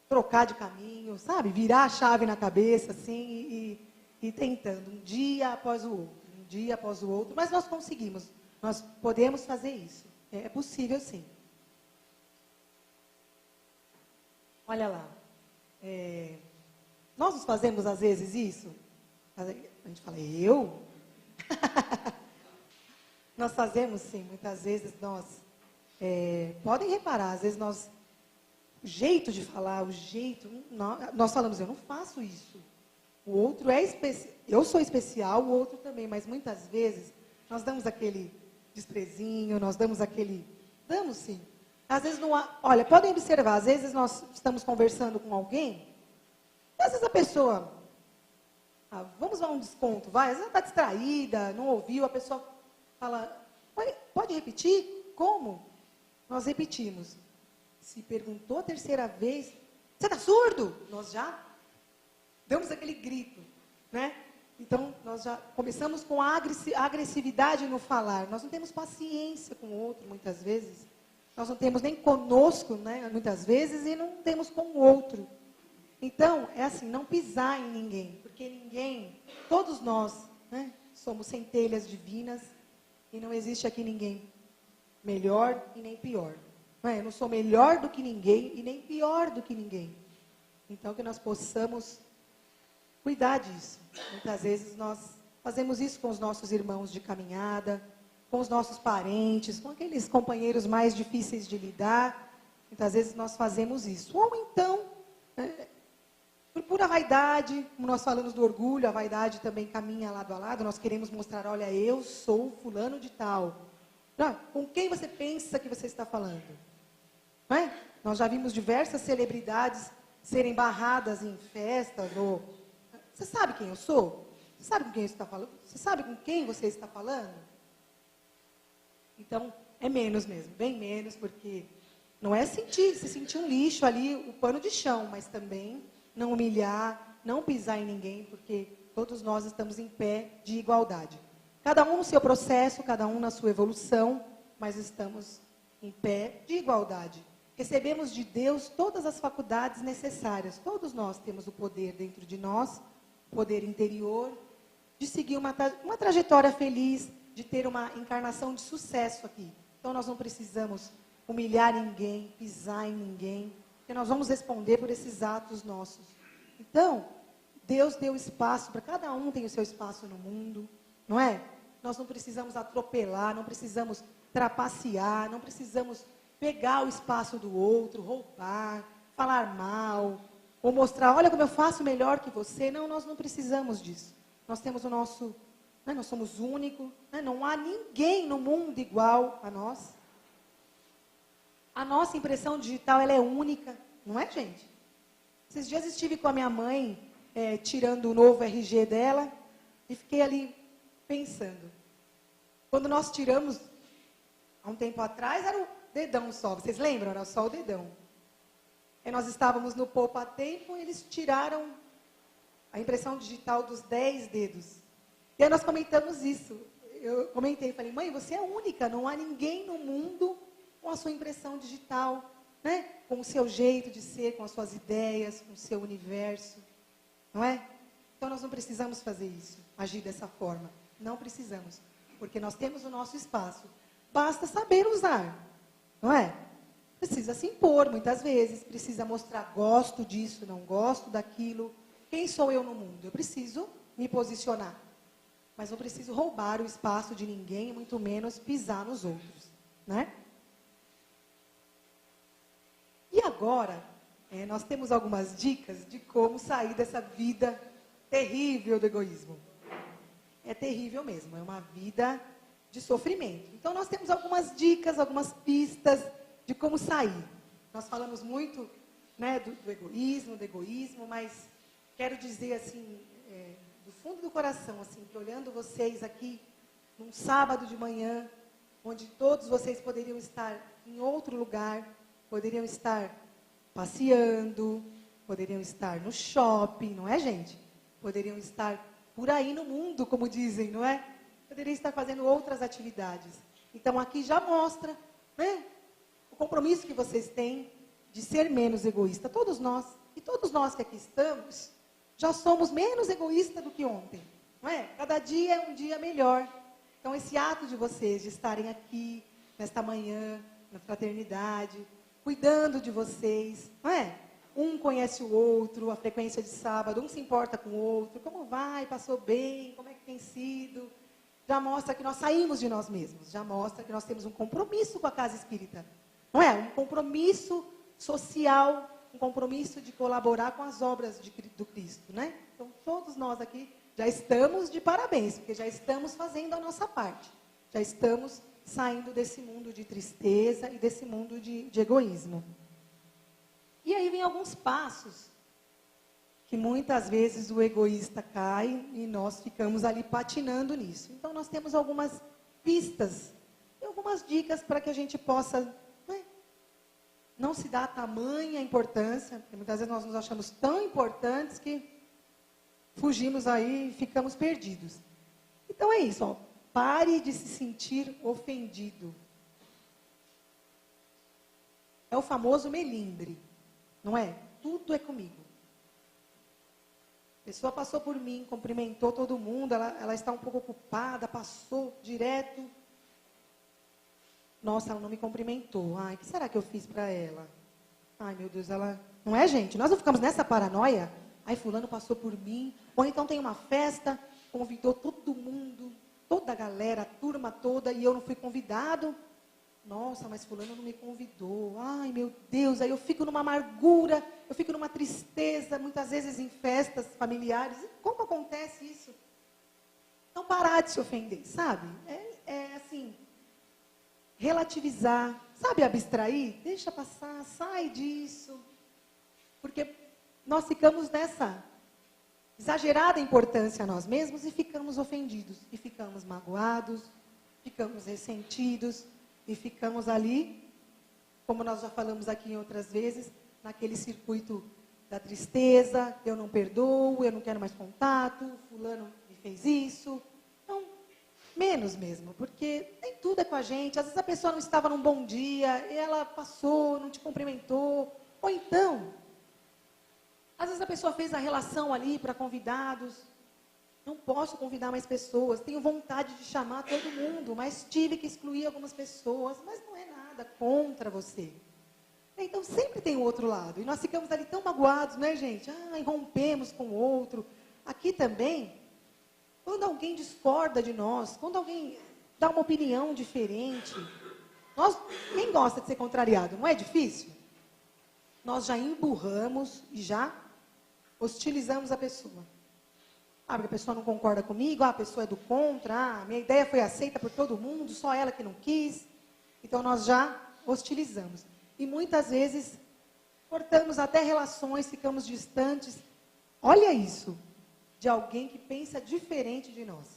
trocar de caminho, sabe? Virar a chave na cabeça, assim, e tentando, um dia após o outro. Mas nós conseguimos, nós podemos fazer isso. É possível, sim. Olha lá. Nós nos fazemos, às vezes, isso? A gente fala, eu? Nós fazemos, sim, muitas vezes nós... podem reparar, às vezes nós... O jeito de falar, nós falamos, eu não faço isso. O outro é especial, eu sou especial, o outro também, mas muitas vezes nós damos aquele desprezinho, damos sim. Às vezes não há, olha, podem observar, às vezes nós estamos conversando com alguém, às vezes a pessoa, vamos dar um desconto, vai, às vezes ela está distraída, não ouviu, a pessoa fala, pode repetir? Como? Nós repetimos. Se perguntou a terceira vez, você está surdo? Nós já damos aquele grito, né? Então, nós já começamos com a agressividade no falar. Nós não temos paciência com o outro, muitas vezes. Nós não temos nem conosco, né, muitas vezes, e não temos com o outro. Então, é assim, não pisar em ninguém. Porque ninguém, todos nós, né, somos centelhas divinas, e não existe aqui ninguém melhor e nem pior. Eu não sou melhor do que ninguém e nem pior do que ninguém. Então, que nós possamos cuidar disso. Muitas vezes nós fazemos isso com os nossos irmãos de caminhada, com os nossos parentes, com aqueles companheiros mais difíceis de lidar. Muitas vezes nós fazemos isso. Ou então, por pura vaidade, como nós falamos do orgulho, a vaidade também caminha lado a lado. Nós queremos mostrar, olha, eu sou fulano de tal. Com quem você pensa que você está falando? Não é? Nós já vimos diversas celebridades serem barradas em festas. Você sabe quem eu sou? Você sabe com quem você está falando? Você sabe com quem você está falando? Então, é menos mesmo, bem menos, porque não é se sentir um lixo ali, o pano de chão, mas também não humilhar, não pisar em ninguém, porque todos nós estamos em pé de igualdade. Cada um no seu processo, cada um na sua evolução, mas estamos em pé de igualdade. Recebemos de Deus todas as faculdades necessárias. Todos nós temos o poder dentro de nós, o poder interior, de seguir uma trajetória feliz, de ter uma encarnação de sucesso aqui. Então, nós não precisamos humilhar ninguém, pisar em ninguém, porque nós vamos responder por esses atos nossos. Então, Deus deu espaço para cada um, tem o seu espaço no mundo, não é? Nós não precisamos atropelar, não precisamos trapacear, não precisamos pegar o espaço do outro, roubar, falar mal, ou mostrar, olha como eu faço melhor que você. Não, nós não precisamos disso. Nós temos o nosso, nós somos únicos, não há ninguém no mundo igual a nós. A nossa impressão digital, ela é única, não é, gente? Esses dias estive com a minha mãe, tirando o novo RG dela, e fiquei ali pensando. Quando nós tiramos, há um tempo atrás, era o dedão só. Vocês lembram? Era só o dedão. E nós estávamos no Poupa Tempo e eles tiraram a impressão digital dos 10 dedos. E aí nós comentamos isso. Eu comentei, falei, mãe, você é única, não há ninguém no mundo com a sua impressão digital, né? Com o seu jeito de ser, com as suas ideias, com o seu universo. Não é? Então nós não precisamos fazer isso, agir dessa forma. Não precisamos, porque nós temos o nosso espaço. Basta saber usar, não é? Precisa se impor muitas vezes, precisa mostrar, gosto disso, não gosto daquilo. Quem sou eu no mundo? Eu preciso me posicionar. Mas não preciso roubar o espaço de ninguém, muito menos pisar nos outros, né? E agora, nós temos algumas dicas de como sair dessa vida terrível do egoísmo. É terrível mesmo, é uma vida de sofrimento. Então, nós temos algumas dicas, algumas pistas de como sair. Nós falamos muito, né, do egoísmo, mas quero dizer assim, do fundo do coração, assim, que olhando vocês aqui, num sábado de manhã, onde todos vocês poderiam estar em outro lugar, poderiam estar passeando, poderiam estar no shopping, não é, gente? Poderiam estar por aí no mundo, como dizem, não é? Poderiam estar fazendo outras atividades. Então, aqui já mostra, né, o compromisso que vocês têm de ser menos egoísta. Todos nós, e todos nós que aqui estamos, já somos menos egoístas do que ontem, não é? Cada dia é um dia melhor. Então, esse ato de vocês, de estarem aqui, nesta manhã, na fraternidade, cuidando de vocês, não é? Um conhece o outro, a frequência de sábado, um se importa com o outro, como vai, passou bem, como é que tem sido? Já mostra que nós saímos de nós mesmos, já mostra que nós temos um compromisso com a casa espírita, não é? Um compromisso social, um compromisso de colaborar com as obras do Cristo, né? Então, todos nós aqui já estamos de parabéns, porque já estamos fazendo a nossa parte. Já estamos saindo desse mundo de tristeza e desse mundo de egoísmo. E aí vem alguns passos que muitas vezes o egoísta cai e nós ficamos ali patinando nisso. Então, nós temos algumas pistas e algumas dicas para que a gente possa não se dar tamanha importância, porque muitas vezes nós nos achamos tão importantes que fugimos aí e ficamos perdidos. Então é isso, ó. Pare de se sentir ofendido. É o famoso melindre, não é? Tudo é comigo. A pessoa passou por mim, cumprimentou todo mundo, ela está um pouco ocupada, passou direto. Nossa, ela não me cumprimentou. Ai, o que será que eu fiz para ela? Ai, meu Deus, ela... Não é, gente? Nós não ficamos nessa paranoia? Ai, fulano passou por mim. Ou então tem uma festa, convidou todo mundo, toda a galera, a turma toda, e eu não fui convidado. Nossa, mas fulano não me convidou. Ai, meu Deus, aí eu fico numa amargura, eu fico numa tristeza, muitas vezes em festas familiares. Como acontece isso? Não parar de se ofender, sabe? É assim, relativizar, sabe, abstrair? Deixa passar, sai disso. Porque nós ficamos nessa exagerada importância a nós mesmos e ficamos ofendidos, e ficamos magoados, ficamos ressentidos, e ficamos ali, como nós já falamos aqui em outras vezes, naquele circuito da tristeza, eu não perdoo, eu não quero mais contato, fulano me fez isso. Então, menos mesmo, porque nem tudo é com a gente. Às vezes a pessoa não estava num bom dia, e ela passou, não te cumprimentou. Ou então, às vezes a pessoa fez a relação ali para convidados. Não posso convidar mais pessoas, tenho vontade de chamar todo mundo, mas tive que excluir algumas pessoas, mas não é nada contra você. Então, sempre tem o outro lado. E nós ficamos ali tão magoados, né, gente? Rompemos com o outro. Aqui também, quando alguém discorda de nós, quando alguém dá uma opinião diferente, quem gosta de ser contrariado? Não é difícil? Nós já emburramos e já hostilizamos a pessoa. Porque a pessoa não concorda comigo, a pessoa é do contra, minha ideia foi aceita por todo mundo, só ela que não quis. Então, nós já hostilizamos. E muitas vezes, cortamos até relações, ficamos distantes. Olha isso, de alguém que pensa diferente de nós.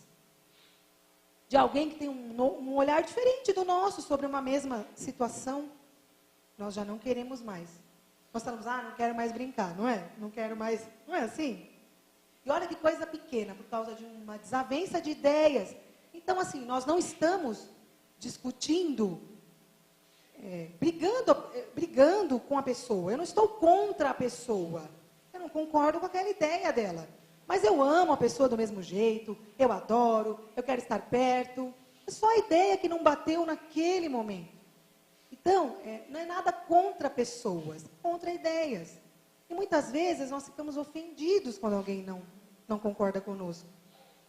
De alguém que tem um olhar diferente do nosso sobre uma mesma situação. Nós já não queremos mais. Nós falamos, não quero mais brincar, não é? Não quero mais, não é assim? E olha que coisa pequena, por causa de uma desavença de ideias. Então, assim, nós não estamos discutindo, brigando com a pessoa. Eu não estou contra a pessoa. Eu não concordo com aquela ideia dela. Mas eu amo a pessoa do mesmo jeito, eu adoro, eu quero estar perto. É só a ideia que não bateu naquele momento. Então, não é nada contra pessoas, contra ideias. E muitas vezes nós ficamos ofendidos quando alguém não concorda conosco.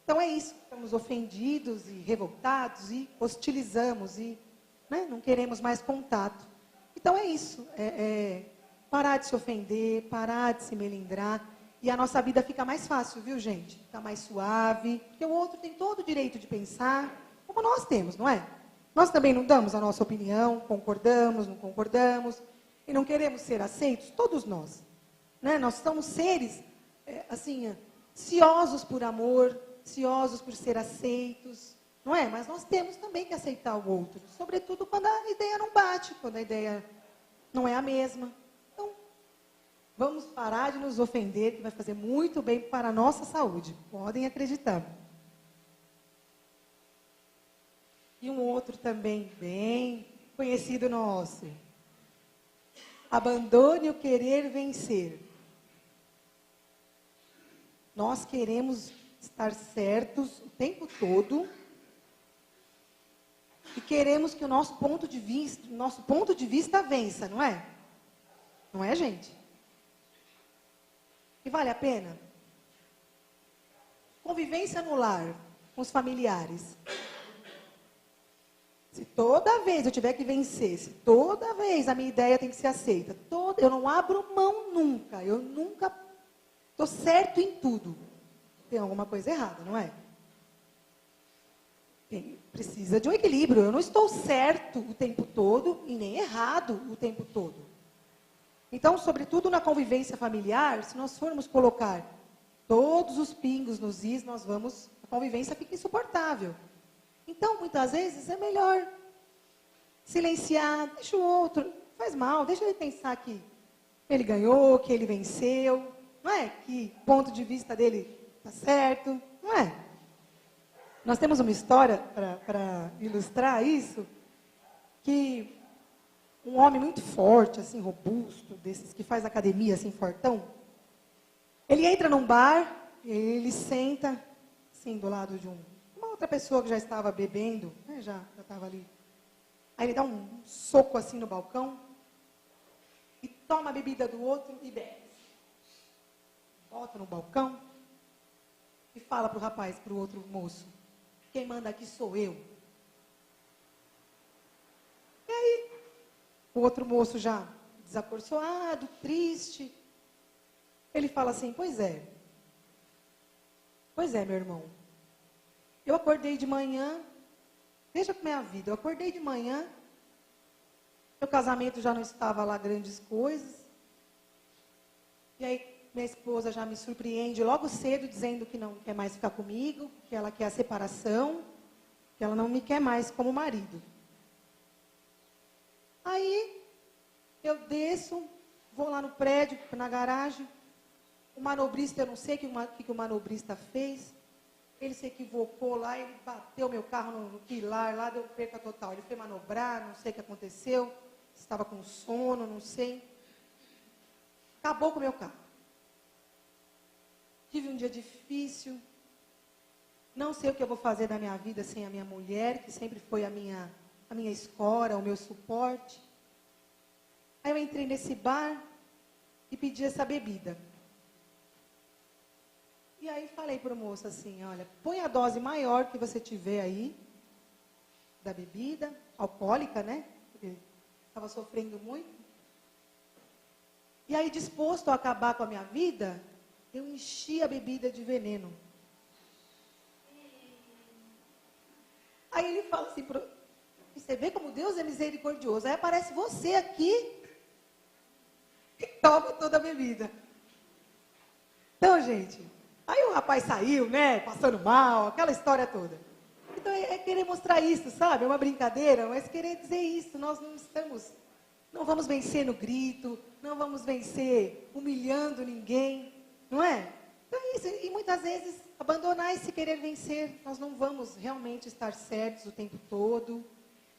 Então é isso, ficamos ofendidos e revoltados e hostilizamos e não queremos mais contato. Então é isso, parar de se ofender, parar de se melindrar e a nossa vida fica mais fácil, viu, gente? Fica mais suave, porque o outro tem todo o direito de pensar, como nós temos, não é? Nós também não damos a nossa opinião, concordamos, não concordamos, e não queremos ser aceitos, todos nós. Né? Nós somos seres, assim, ansiosos por amor, ansiosos por ser aceitos, não é? Mas nós temos também que aceitar o outro, sobretudo quando a ideia não bate, quando a ideia não é a mesma. Então, vamos parar de nos ofender, que vai fazer muito bem para a nossa saúde, podem acreditar. E um outro também bem conhecido nosso. Abandone o querer vencer. Nós queremos estar certos o tempo todo e queremos que o nosso ponto de vista vença, não é? Não é, gente? E vale a pena? Convivência no lar, com os familiares. Se toda vez eu tiver que vencer, se toda vez a minha ideia tem que ser aceita, eu não abro mão nunca, eu nunca estou certo em tudo. Tem alguma coisa errada, não é? Precisa de um equilíbrio. Eu não estou certo o tempo todo e nem errado o tempo todo. Então, sobretudo na convivência familiar, se nós formos colocar todos os pingos nos is, a convivência fica insuportável. Então, muitas vezes, é melhor silenciar, deixa o outro, faz mal, deixa ele pensar que ele ganhou, que ele venceu, não é? Que o ponto de vista dele está certo, não é? Nós temos uma história para ilustrar isso, que um homem muito forte, assim, robusto, desses que faz academia, assim, fortão, ele entra num bar, ele senta, assim, do lado de uma outra pessoa que já estava bebendo, né, já estava ali. Aí ele dá um soco assim no balcão e toma a bebida do outro e bebe. Volta no balcão e fala para o rapaz, para o outro moço, quem manda aqui sou eu. E aí, o outro moço já desacorçoado, triste, ele fala assim, pois é, meu irmão, eu acordei de manhã, veja como é a vida, eu acordei de manhã, meu casamento já não estava lá grandes coisas, e aí minha esposa já me surpreende logo cedo, dizendo que não quer mais ficar comigo, que ela quer a separação, que ela não me quer mais como marido. Aí, eu desço, vou lá no prédio, na garagem, o manobrista, eu não sei o que o manobrista fez, ele se equivocou lá, ele bateu meu carro no pilar, lá deu perca total. Ele foi manobrar, não sei o que aconteceu, estava com sono, não sei. Acabou com o meu carro. Tive um dia difícil, não sei o que eu vou fazer da minha vida sem a minha mulher, que sempre foi a minha escora, o meu suporte. Aí eu entrei nesse bar e pedi essa bebida. E aí falei para o moço assim, olha, põe a dose maior que você tiver aí, da bebida, alcoólica, né? Porque estava sofrendo muito. E aí, disposto a acabar com a minha vida, eu enchi a bebida de veneno. Aí ele fala assim, você vê como Deus é misericordioso. Aí aparece você aqui e toma toda a bebida. Então, gente, aí o rapaz saiu, né, passando mal, aquela história toda. Então, é querer mostrar isso, sabe? É uma brincadeira, mas querer dizer isso. Nós não vamos vencer no grito, não vamos vencer humilhando ninguém, não é? Então é isso. E muitas vezes, abandonar esse querer vencer, nós não vamos realmente estar certos o tempo todo.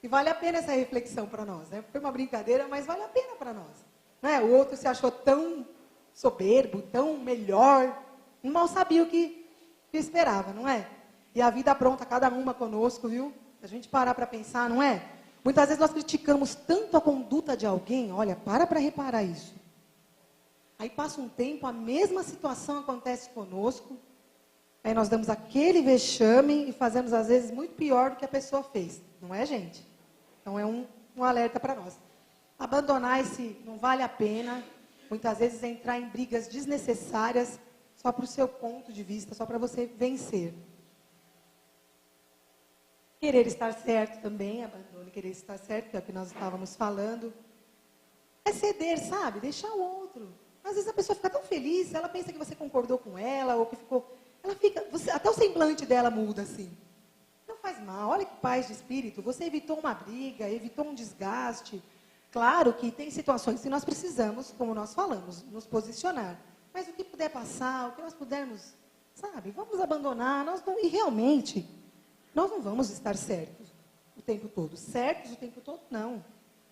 E vale a pena essa reflexão para nós, né? Foi uma brincadeira, mas vale a pena para nós. Não é? O outro se achou tão soberbo, tão melhor, mal sabia o que esperava, não é? E a vida apronta cada uma conosco, viu? Se a gente parar para pensar, não é? Muitas vezes nós criticamos tanto a conduta de alguém, olha, para reparar isso. Aí passa um tempo, a mesma situação acontece conosco, aí nós damos aquele vexame e fazemos às vezes muito pior do que a pessoa fez, não é, gente? Então é um alerta para nós. Abandonar esse não vale a pena, muitas vezes entrar em brigas desnecessárias, só para o seu ponto de vista, só para você vencer. Querer estar certo também, abandone querer estar certo, que é o que nós estávamos falando. É ceder, sabe? Deixar o outro. Às vezes a pessoa fica tão feliz, ela pensa que você concordou com ela, ou que ficou... Ela fica... até o semblante dela muda, assim. Não faz mal, olha que paz de espírito. Você evitou uma briga, evitou um desgaste. Claro que tem situações que nós precisamos, como nós falamos, nos posicionar. Mas o que puder passar, o que nós pudermos, sabe? Vamos abandonar. E realmente, nós não vamos estar certos o tempo todo. Certos o tempo todo, não.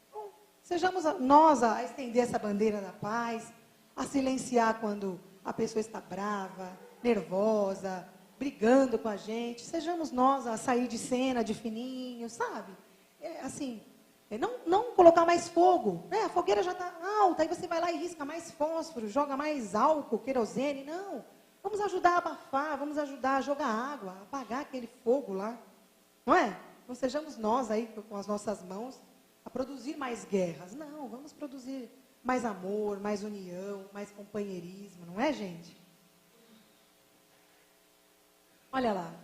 Então, sejamos nós a estender essa bandeira da paz, a silenciar quando a pessoa está brava, nervosa, brigando com a gente. Sejamos nós a sair de cena de fininho, sabe? Não colocar mais fogo. Né? A fogueira já está alta, aí você vai lá e risca mais fósforo, joga mais álcool, querosene. Não. Vamos ajudar a abafar, vamos ajudar a jogar água, a apagar aquele fogo lá. Não é? Não sejamos nós aí com as nossas mãos a produzir mais guerras. Não, vamos produzir mais amor, mais união, mais companheirismo. Não é, gente? Olha lá,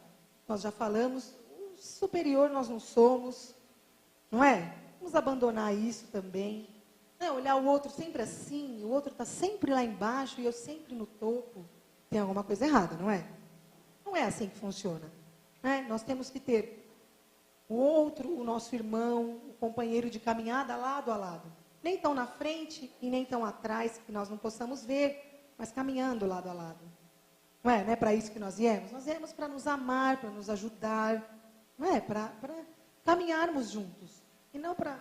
nós já falamos, superior nós não somos, não é? Vamos abandonar isso também. Né? Olhar o outro sempre assim, o outro está sempre lá embaixo e eu sempre no topo. Tem alguma coisa errada, não é? Não é assim que funciona. Né? Nós temos que ter o outro, o nosso irmão, o companheiro de caminhada lado a lado. Nem tão na frente e nem tão atrás, que nós não possamos ver, mas caminhando lado a lado. Não é para isso que nós viemos? Nós viemos para nos amar, para nos ajudar, não é? Para caminharmos juntos. E não para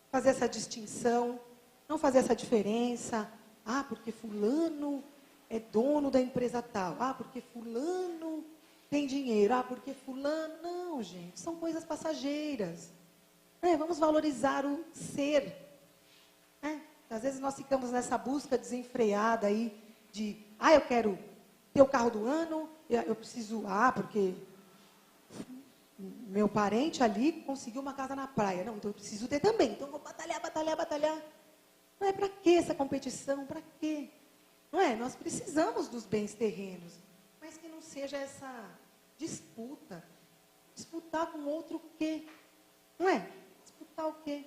fazer essa distinção, não fazer essa diferença. Ah, porque fulano é dono da empresa tal. Ah, porque fulano tem dinheiro. Ah, porque fulano... Não, gente, são coisas passageiras. Vamos valorizar o ser. Às vezes nós ficamos nessa busca desenfreada aí de... Ah, eu quero ter o carro do ano, eu preciso... Ah, porque... meu parente ali conseguiu uma casa na praia. Não, então eu preciso ter também. Então eu vou batalhar. Não é para que essa competição? Para quê? Não é? Nós precisamos dos bens terrenos. Mas que não seja essa disputa. Disputar com o outro o quê? Não é? Disputar o quê?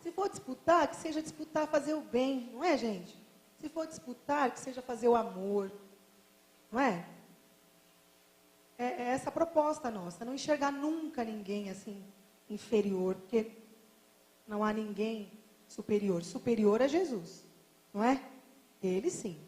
Se for disputar, que seja disputar fazer o bem. Não é, gente? Se for disputar, que seja fazer o amor. Não é? É essa a proposta nossa, não enxergar nunca ninguém assim inferior, porque não há ninguém superior. Superior é Jesus, não é? Ele sim.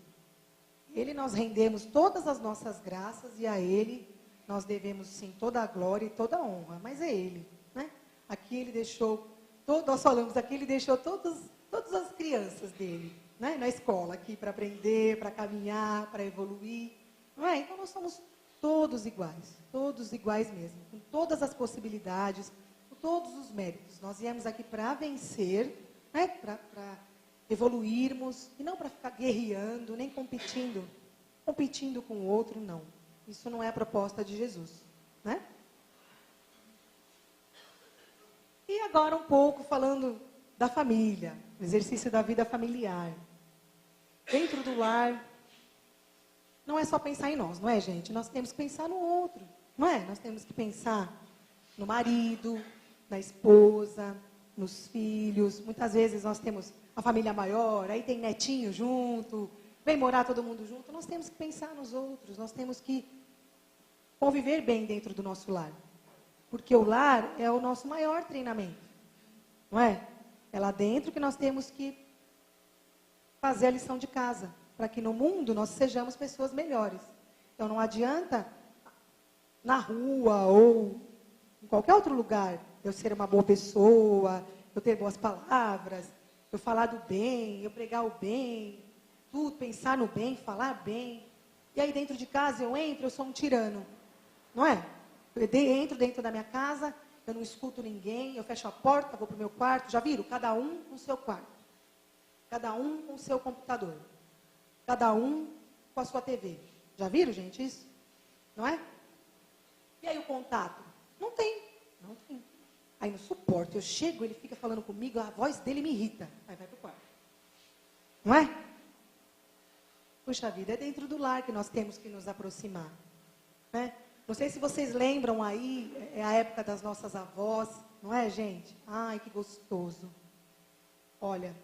Ele nós rendemos todas as nossas graças e a Ele nós devemos sim toda a glória e toda a honra, mas é Ele, né? Aqui Ele deixou, nós falamos aqui, Ele deixou todas as crianças dele, né? Na escola aqui para aprender, para caminhar, para evoluir, não é? Então nós somos todos iguais mesmo, com todas as possibilidades, com todos os méritos. Nós viemos aqui para vencer, né? Para evoluirmos, e não para ficar guerreando, nem competindo com o outro, não. Isso não é a proposta de Jesus, né? E agora um pouco falando da família, o exercício da vida familiar. Dentro do lar, não é só pensar em nós, não é, gente? Nós temos que pensar no outro, não é? Nós temos que pensar no marido, na esposa, nos filhos. Muitas vezes nós temos a família maior, aí tem netinho junto, vem morar todo mundo junto. Nós temos que pensar nos outros, nós temos que conviver bem dentro do nosso lar. Porque o lar é o nosso maior treinamento, não é? É lá dentro que nós temos que fazer a lição de casa, para que no mundo nós sejamos pessoas melhores. Então não adianta na rua ou em qualquer outro lugar eu ser uma boa pessoa, eu ter boas palavras, eu falar do bem, eu pregar o bem, tudo, pensar no bem, falar bem. E aí dentro de casa eu sou um tirano, não é? Eu entro dentro da minha casa, eu não escuto ninguém, eu fecho a porta, vou para o meu quarto. Já viram? Cada um com o seu quarto. Cada um com o seu computador. Cada um com a sua TV. Já viram, gente, isso? Não é? E aí o contato? Não tem. Aí no suporte, eu chego, ele fica falando comigo, a voz dele me irrita. Aí vai para o quarto. Não é? Puxa vida, é dentro do lar que nós temos que nos aproximar. Né? Não sei se vocês lembram aí, é a época das nossas avós, não é, gente? Ai, que gostoso. Olha,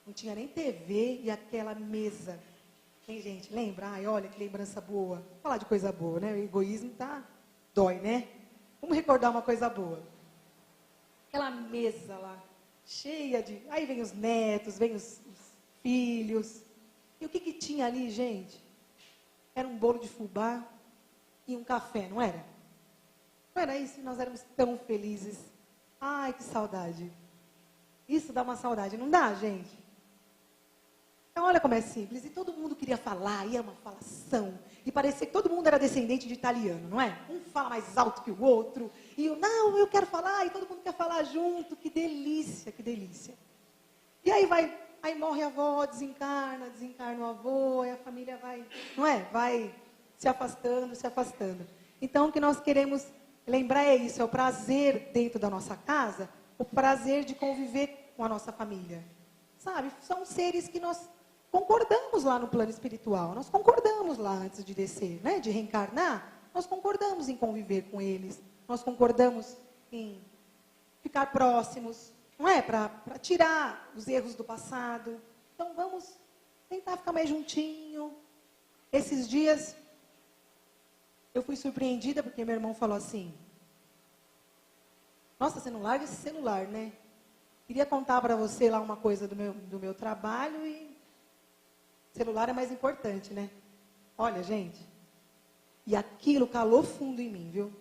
não tinha nem TV e aquela mesa. Tem gente, lembra? Ai, olha que lembrança boa. Vou falar de coisa boa, né? O egoísmo dói, né? Vamos recordar uma coisa boa. Aquela mesa lá, cheia de... Aí vem os netos, vem os filhos. E o que tinha ali, gente? Era um bolo de fubá e um café, não era? Não era isso? Nós éramos tão felizes. Ai, que saudade. Isso dá uma saudade, não dá, gente? Então, olha como é simples. E todo mundo queria falar, e é uma falação. E parecia que todo mundo era descendente de italiano, não é? Um fala mais alto que o outro. E não, eu quero falar, e todo mundo quer falar junto. Que delícia, que delícia. E aí morre a avó, desencarna o avô, e a família vai, não é? Vai se afastando, se afastando. Então, o que nós queremos lembrar é isso, é o prazer dentro da nossa casa, o prazer de conviver com a nossa família. Sabe? São seres que nós concordamos lá no plano espiritual, nós concordamos lá antes de descer, né? De reencarnar, nós concordamos em conviver com eles, nós concordamos em ficar próximos, não é? Para tirar os erros do passado. Então vamos tentar ficar mais juntinho. Esses dias eu fui surpreendida porque meu irmão falou assim: nossa, você não larga esse celular, né? Queria contar para você lá uma coisa do meu trabalho e celular é mais importante, né? Olha, gente, e aquilo calou fundo em mim, viu?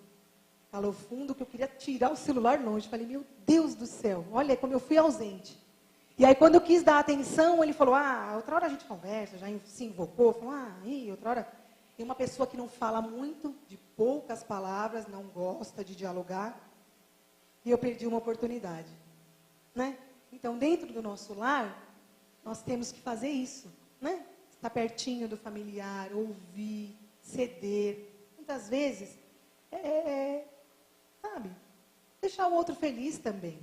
Calou fundo que eu queria tirar o celular longe. Falei, meu Deus do céu, olha como eu fui ausente. E aí quando eu quis dar atenção, ele falou, outra hora a gente conversa, já se invocou, falou, outra hora. Tem uma pessoa que não fala muito, de poucas palavras, não gosta de dialogar, e eu perdi uma oportunidade. Né? Então, dentro do nosso lar, nós temos que fazer isso, né? Estar pertinho do familiar, ouvir, ceder. Muitas vezes, sabe, deixar o outro feliz também.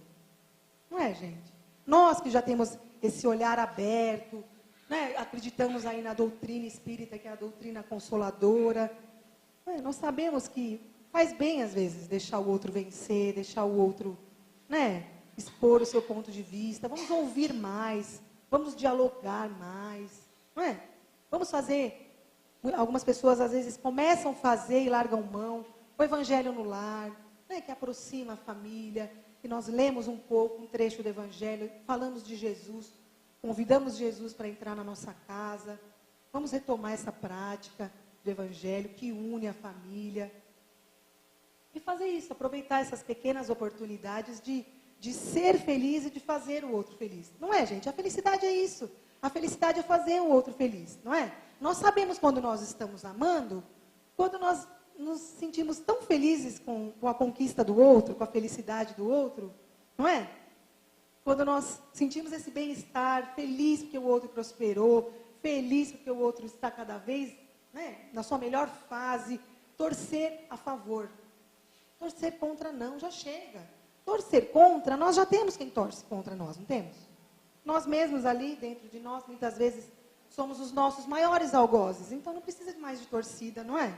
Não é, gente? Nós que já temos esse olhar aberto, né? Acreditamos aí na doutrina espírita, que é a doutrina consoladora. Nós sabemos que faz bem, às vezes, deixar o outro vencer, deixar o outro, né? Expor o seu ponto de vista, vamos ouvir mais, vamos dialogar mais, não é? Vamos fazer, algumas pessoas às vezes começam a fazer e largam mão, o evangelho no lar, né, que aproxima a família, que nós lemos um pouco, um trecho do evangelho, falamos de Jesus, convidamos Jesus para entrar na nossa casa, vamos retomar essa prática do evangelho que une a família, e fazer isso, aproveitar essas pequenas oportunidades de ser feliz e de fazer o outro feliz. Não é, gente? A felicidade é isso. A felicidade é fazer o outro feliz, não é? Nós sabemos quando nós estamos amando, quando nós nos sentimos tão felizes com a conquista do outro, com a felicidade do outro, não é? Quando nós sentimos esse bem-estar, feliz porque o outro prosperou, feliz porque o outro está cada vez, né, na sua melhor fase, torcer a favor. Torcer contra não, já chega. Torcer contra, nós já temos quem torce contra nós, não temos? Nós mesmos ali, dentro de nós, muitas vezes, somos os nossos maiores algozes. Então, não precisa de mais de torcida, não é?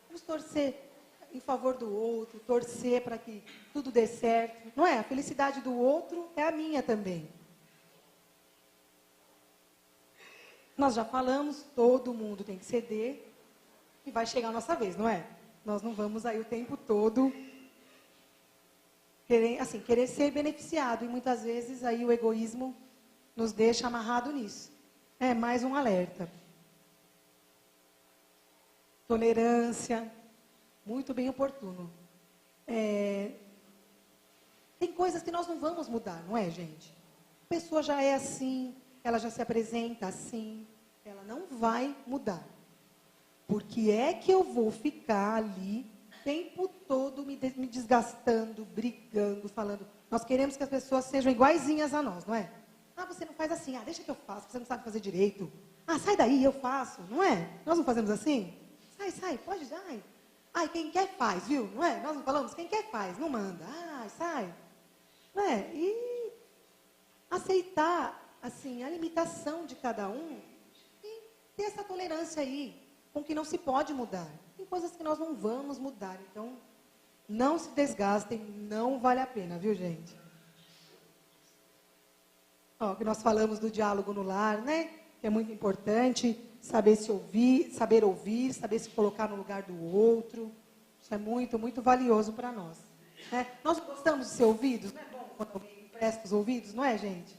Vamos torcer em favor do outro, torcer para que tudo dê certo. Não é? A felicidade do outro é a minha também. Nós já falamos, todo mundo tem que ceder e vai chegar a nossa vez, não é? Nós não vamos aí o tempo todo querer ser beneficiado. E muitas vezes aí o egoísmo nos deixa amarrado nisso. É mais um alerta. Tolerância, muito bem oportuno. Tem coisas que nós não vamos mudar, não é, gente? A pessoa já é assim, ela já se apresenta assim, ela não vai mudar. Por que é que eu vou ficar ali o tempo todo me desgastando, brigando, falando? Nós queremos que as pessoas sejam iguaizinhas a nós, não é? Você não faz assim, deixa que eu faço, você não sabe fazer direito. Sai daí, eu faço, não é? Nós não fazemos assim? Sai, pode, quem quer faz, viu? Não é? Nós não falamos, quem quer faz, não manda. Sai. Não é? E aceitar, assim, a limitação de cada um e ter essa tolerância aí. com que não se pode mudar. Tem coisas que nós não vamos mudar. Então, não se desgastem, não vale a pena, viu, gente? Ó, que nós falamos do diálogo no lar, né? Que é muito importante, saber ouvir, saber se colocar no lugar do outro. Isso é muito, muito valioso para nós. Né? Nós gostamos de ser ouvidos, não é bom quando alguém empresta os ouvidos, não é, gente?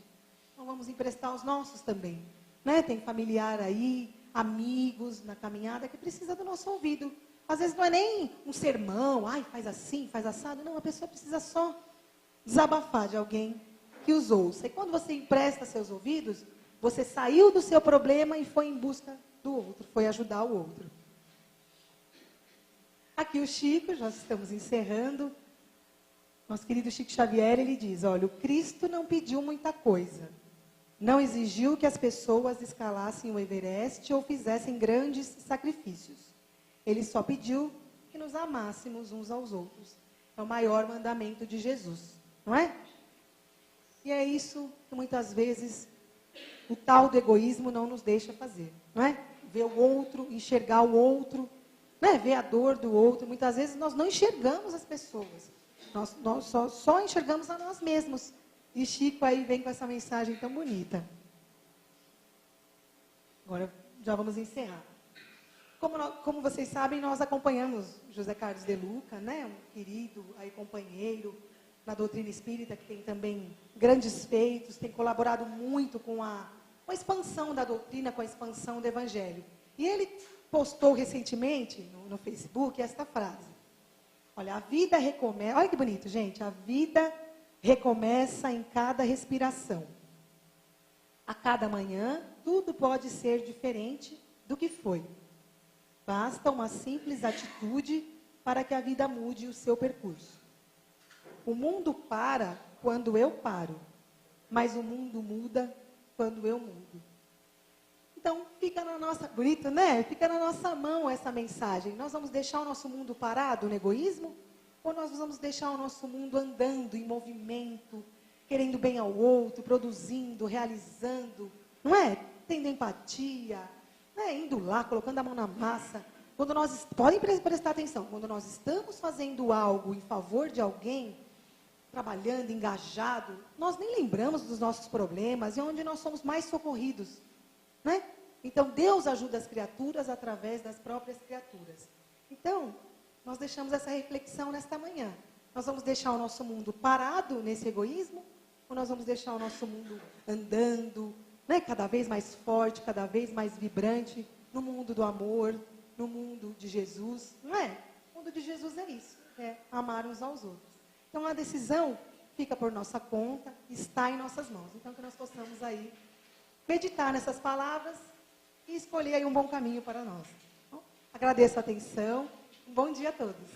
Então vamos emprestar os nossos também. Né? Tem familiar aí, amigos na caminhada que precisa do nosso ouvido. Às vezes não é nem um sermão, ai, faz assim, faz assado. Não, a pessoa precisa só desabafar de alguém que os ouça. E quando você empresta seus ouvidos, você saiu do seu problema e foi em busca do outro, foi ajudar o outro. Aqui o Chico, já estamos encerrando. Nosso querido Chico Xavier, ele diz, olha, o Cristo não pediu muita coisa. Não exigiu que as pessoas escalassem o Everest ou fizessem grandes sacrifícios. Ele só pediu que nos amássemos uns aos outros. É o maior mandamento de Jesus, não é? E é isso que muitas vezes o tal do egoísmo não nos deixa fazer, não é? Ver o outro, enxergar o outro, né? Ver a dor do outro. Muitas vezes nós não enxergamos as pessoas. Nós só enxergamos a nós mesmos. E Chico aí vem com essa mensagem tão bonita. Agora já vamos encerrar. Como vocês sabem, nós acompanhamos José Carlos de Luca, né? Um querido aí companheiro na doutrina espírita, que tem também grandes feitos, tem colaborado muito com a expansão da doutrina, com a expansão do evangelho. E ele postou recentemente no Facebook esta frase. Olha, a vida recomeça... Olha que bonito, gente. A vida recomeça em cada respiração. A cada manhã, tudo pode ser diferente do que foi. Basta uma simples atitude para que a vida mude o seu percurso. O mundo para quando eu paro, mas o mundo muda quando eu mudo. Então, fica na nossa... Bonito, né? Fica na nossa mão essa mensagem. Nós vamos deixar o nosso mundo parado no egoísmo? Ou nós vamos deixar o nosso mundo andando em movimento, querendo bem ao outro, produzindo, realizando, não é? Tendo empatia, né? Indo lá, colocando a mão na massa. Podem prestar atenção, quando nós estamos fazendo algo em favor de alguém, trabalhando, engajado, nós nem lembramos dos nossos problemas e onde nós somos mais socorridos, né? Então, Deus ajuda as criaturas através das próprias criaturas. Então, nós deixamos essa reflexão nesta manhã. Nós vamos deixar o nosso mundo parado nesse egoísmo? Ou nós vamos deixar o nosso mundo andando, né, cada vez mais forte, cada vez mais vibrante, no mundo do amor, no mundo de Jesus? Não é? O mundo de Jesus é isso, é amar uns aos outros. Então, a decisão fica por nossa conta, está em nossas mãos. Então, que nós possamos aí meditar nessas palavras e escolher aí um bom caminho para nós. Bom, agradeço a atenção. Um bom dia a todos.